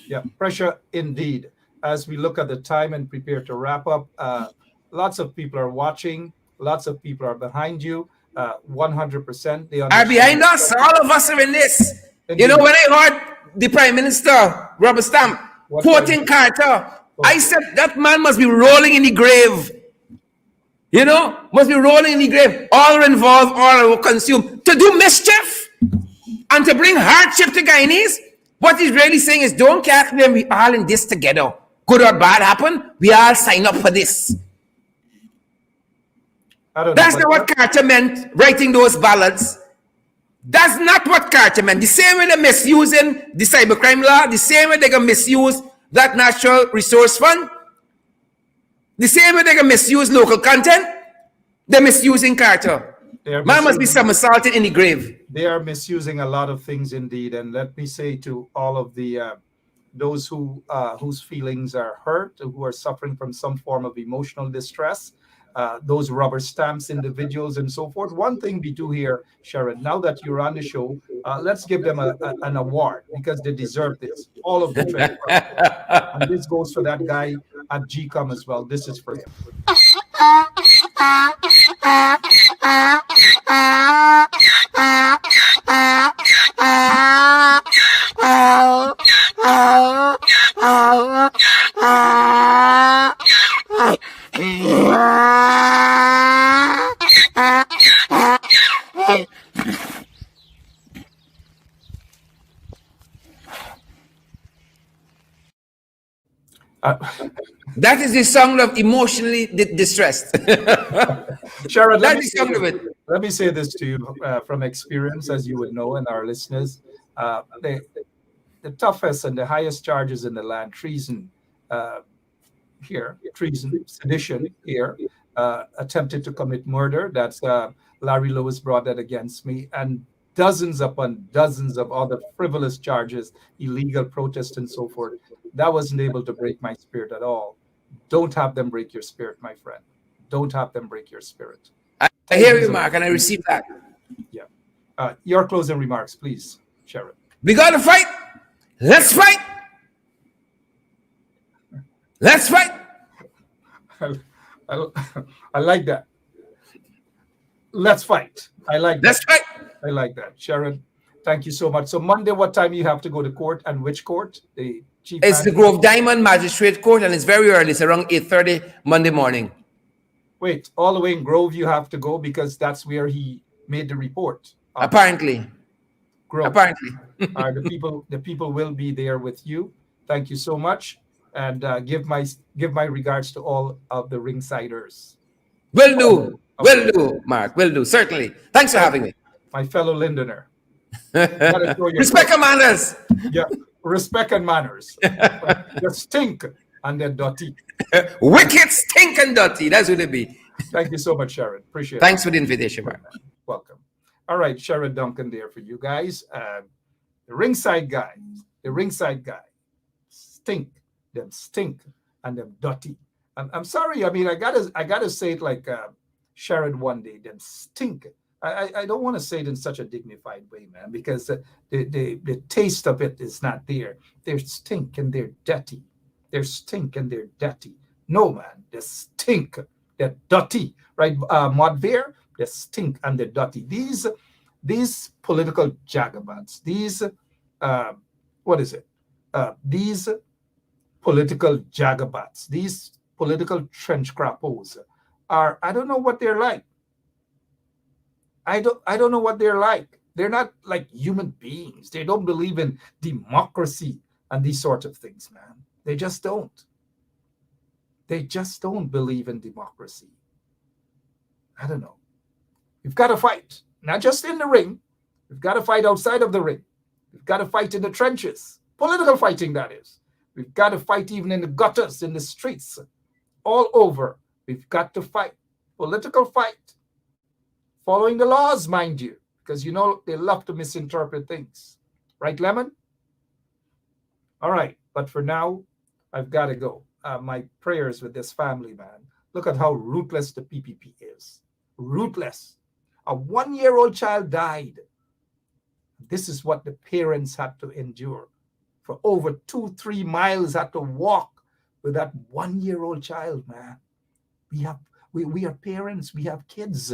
Yeah, pressure indeed. As we look at the time and prepare to wrap up, lots of people are watching. Lots of people are behind you. 100%. They are behind us. All of us are in this. Indeed. When I heard the Prime Minister, Robert Stamp, quoting Carter, I said that man must be rolling in the grave. Must be rolling in the grave. All involved, all consumed to do mischief and to bring hardship to Guyanese. What he's really saying is, don't catch them. We all in this together. Good or bad happen, we all sign up for this. That's not what Carter meant, writing those ballads. That's not what Carter meant. The same way they're misusing the cybercrime law, the same way they're going to misuse that natural resource fund, the same way they're going to misuse local content, they're misusing Carter. Man must be somersaulted in the grave. They are misusing a lot of things indeed. And let me say to all of the those who whose feelings are hurt, who are suffering from some form of emotional distress, those rubber stamps individuals and so forth. One thing we do here, Sharon, now that you're on the show, let's give them an award because they deserve this. All of the and this goes for that guy at GCOM as well. This is for him. That is the sound of emotionally distressed. Sharon, that is the sound of it. Let me say this to you from experience, as you would know, and our listeners. The toughest and the highest charges in the land, treason here, treason, sedition here, attempted to commit murder. That's Larry Lewis brought that against me, and dozens upon dozens of other frivolous charges, illegal protest and so forth. That wasn't able to break my spirit at all. Don't have them break your spirit, my friend. Don't have them break your spirit. I hear you, Mark, and I receive that. Yeah. Your closing remarks, please, Sharon. We got to fight. Let's fight. Let's fight. I like that. Let's fight. I like that. Let's fight. I like that. Sharon, thank you so much. So Monday, what time you have to go to court, and which court? The chief. It's the Grove Diamond Magistrate Court, and it's very early. It's around 8:30 Monday morning. Wait, all the way in Grove you have to go because that's where he made the report. Apparently. Grove. Apparently. The people will be there with you. Thank you so much, and give my regards to all of the ringsiders. Will do. Will do, Mark. Will do. Certainly. Thanks for having me. My fellow Lindoner. Respect and manners. Yeah, respect and manners. They stink and they're dirty. Wicked, stink, and dirty. That's what it be. Thank you so much, Sharon. Appreciate it. Thanks for the invitation, Mark. Welcome. All right, Sharon Duncan there for you guys. The ringside guy, stink, and them dirty. I'm sorry. I mean, I gotta say it like Sharon one day. Them stink. I don't want to say it in such a dignified way, man, because the taste of it is not there. They're stink and they're dirty. They're stink and they're dirty. No, man, they stink. They're dirty, right? Modver, they stink and they're dirty. These political jagabats, these political jagabats, these political trench crappoos are, I don't know what they're like. I don't know what they're like. They're not like human beings. They don't believe in democracy and these sorts of things, man. They just don't. They just don't believe in democracy. I don't know. We've got to fight, not just in the ring. We've got to fight outside of the ring. We've got to fight in the trenches. Political fighting, that is. We've got to fight even in the gutters, in the streets, all over. We've got to fight. Political fight. Following the laws, mind you, because you know they love to misinterpret things. Right, Lemon? All right, but for now, I've got to go. My prayers with this family, man. Look at how ruthless the PPP is. Ruthless. A 1-year-old child died. This is what the parents had to endure. For over 2-3 miles, had to walk with that 1-year-old child, man. We are parents. We have kids.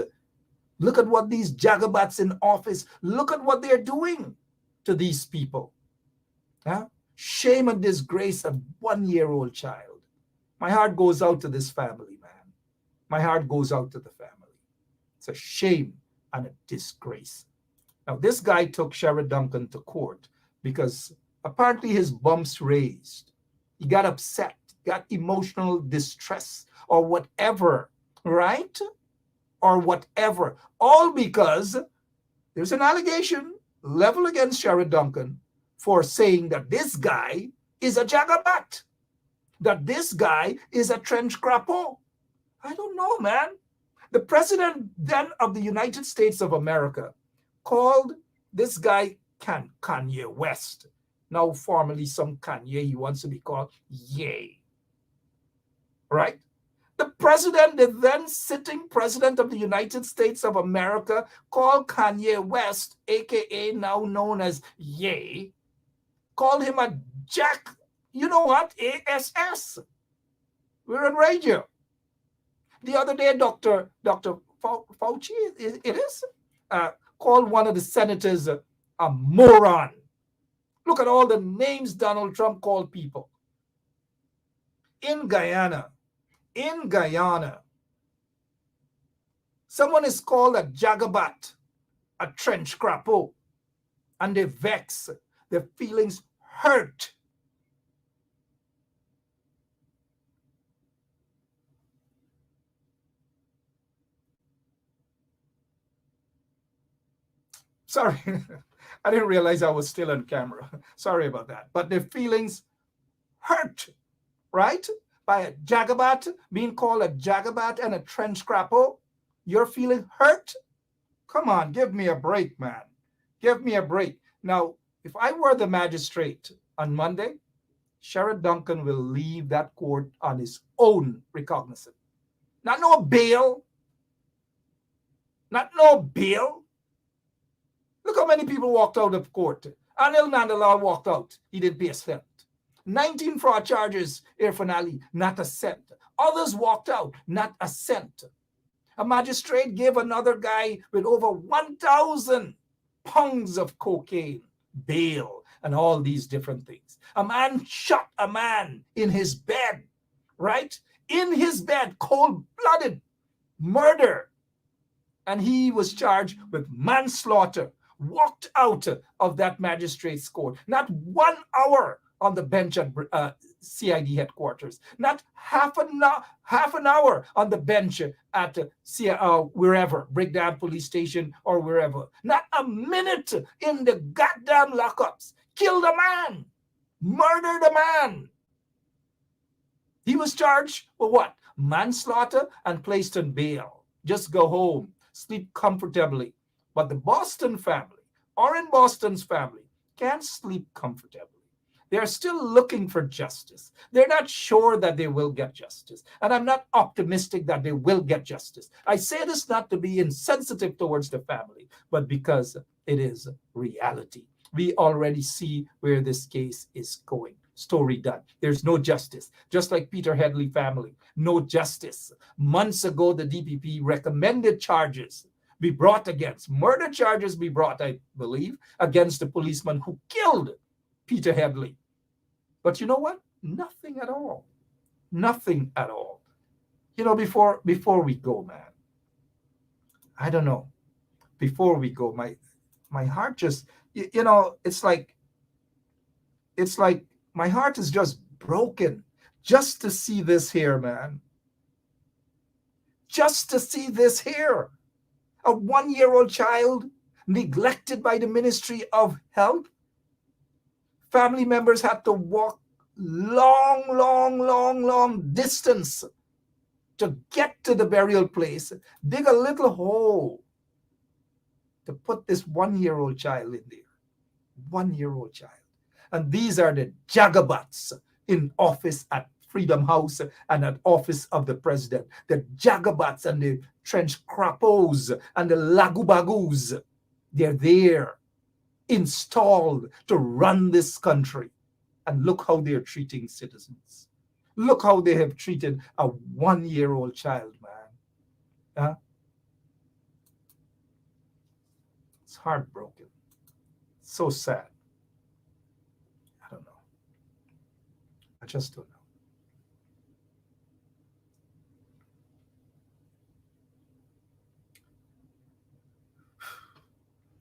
Look at what these jagabats in office, look at what they're doing to these people. Huh? Shame and disgrace of 1-year-old child. My heart goes out to this family, man. My heart goes out to the family. It's a shame and a disgrace. Now, this guy took Sharon Duncan to court because apparently his bumps raised. He got upset, got emotional distress or whatever, right? Or whatever, all because There's an allegation leveled against Sherrod Duncan for saying that this guy is a Jagabat, that this guy is a trench Crappoos. I don't know, man. The president then of the United States of America called this guy Kanye West. Now formerly some Kanye, he wants to be called Ye. Right? The president, the then sitting president of the United States of America, called Kanye West, aka now known as Ye, called him a Jack, you know what, ASS. We're on radio. The other day, Dr. Fauci, it is, called one of the senators a moron. Look at all the names Donald Trump called people. In Guyana, someone is called a Jagabat, a trench Crappoos, and they vex, their feelings hurt. Sorry, I didn't realize I was still on camera. Sorry about that. But their feelings hurt, right? By a Jagabat, being called a Jagabat and a trench Crappoos. You're feeling hurt? Come on, give me a break, man. Give me a break. Now, if I were the magistrate on Monday, Sherrod Duncan will leave that court on his own recognizance. Not no bail. Not no bail. Look how many people walked out of court. Anil Nandalal walked out. He didn't pay a cent. 19 fraud charges, Irfan Ali, not a cent. Others walked out, not a cent. A magistrate gave another guy with over 1,000 pounds of cocaine bail and all these different things. A man shot a man in his bed, right? In his bed, cold-blooded murder. And he was charged with manslaughter, walked out of that magistrate's court. Not 1 hour on the bench at CID headquarters. Not half an hour on the bench at wherever, Breakdown Police Station or wherever. Not a minute in the goddamn lockups. Killed a man. Murdered a man. He was charged with what? Manslaughter and placed on bail. Just go home. Sleep comfortably. But the Boston family, or in Boston's family, can't sleep comfortably. They're still looking for justice. They're not sure that they will get justice. And I'm not optimistic that they will get justice. I say this not to be insensitive towards the family, but because it is reality. We already see where this case is going. Story done. There's no justice. Just like Peter Headley family, no justice. Months ago, the DPP recommended charges be brought against, murder charges be brought, I believe, against the policeman who killed Peter Headley. But you know what? Nothing at all. Nothing at all. You know, before we go, man, I don't know. Before we go, my heart just, you know, it's like my heart is just broken just to see this here, man. Just to see this here. A 1-year-old child neglected by the Ministry of Health. Family members had to walk long distance to get to the burial place, dig a little hole to put this 1-year-old child in there. 1-year-old child. And these are the Jagabats in office at Freedom House and at office of the president. The Jagabats and the trench Crappoos and the Lagubagus. They're there, installed to run this country. And look how they're treating citizens. Look how they have treated a 1-year-old child, man. Huh? It's heartbroken. So sad. I don't know. I just don't know.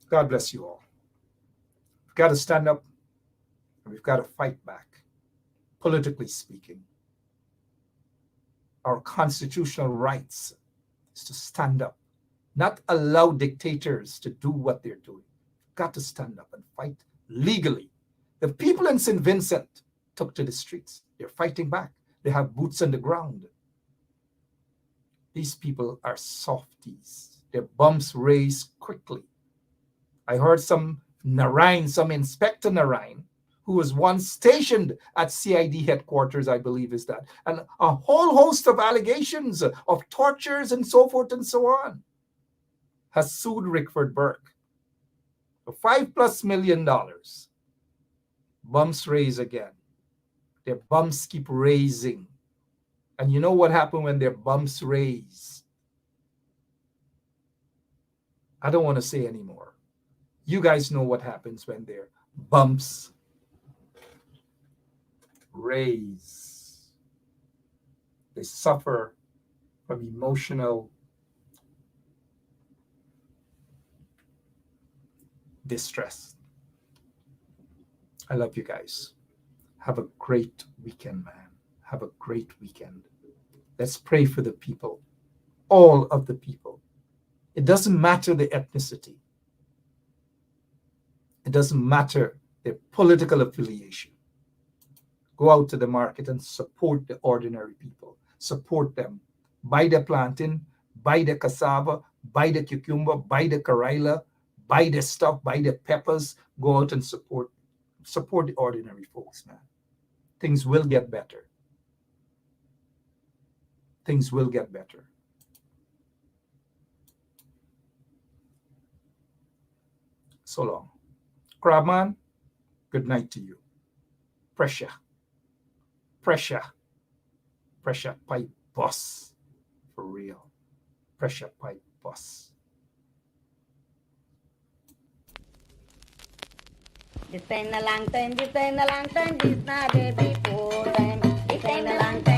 God bless you all. We've got to stand up and we've got to fight back, politically speaking. Our constitutional rights is to stand up not allow dictators to do what they're doing. Got to stand up and fight legally. The people in St. Vincent took to the streets. They're fighting back. They have boots on the ground. These people are softies. Their bumps raise quickly. I heard some Narayan, some Inspector Narayan, who was once stationed at CID headquarters, I believe is that, and a whole host of allegations of tortures and so forth and so on, has sued Rickford Burke for $5+ million. Bumps raise again. Their bumps keep raising. And you know what happened when their bumps raise? I don't want to say anymore. You guys know what happens when their bumps raise. They suffer from emotional distress. I love you guys. Have a great weekend, man. Have a great weekend. Let's pray for the people, all of the people. It doesn't matter the ethnicity. It doesn't matter their political affiliation. Go out to the market and support the ordinary people. Support them. Buy the plantain, buy the cassava, buy the cucumber, buy the carila, buy the stuff, buy the peppers. Go out and support the ordinary folks, man. Things will get better. Things will get better. So long. Crabman, good night to you. Pressure pipe boss. For real. Pressure pipe boss. This ain't a long time, this ain't a long time, this not a before time. This ain't a long time.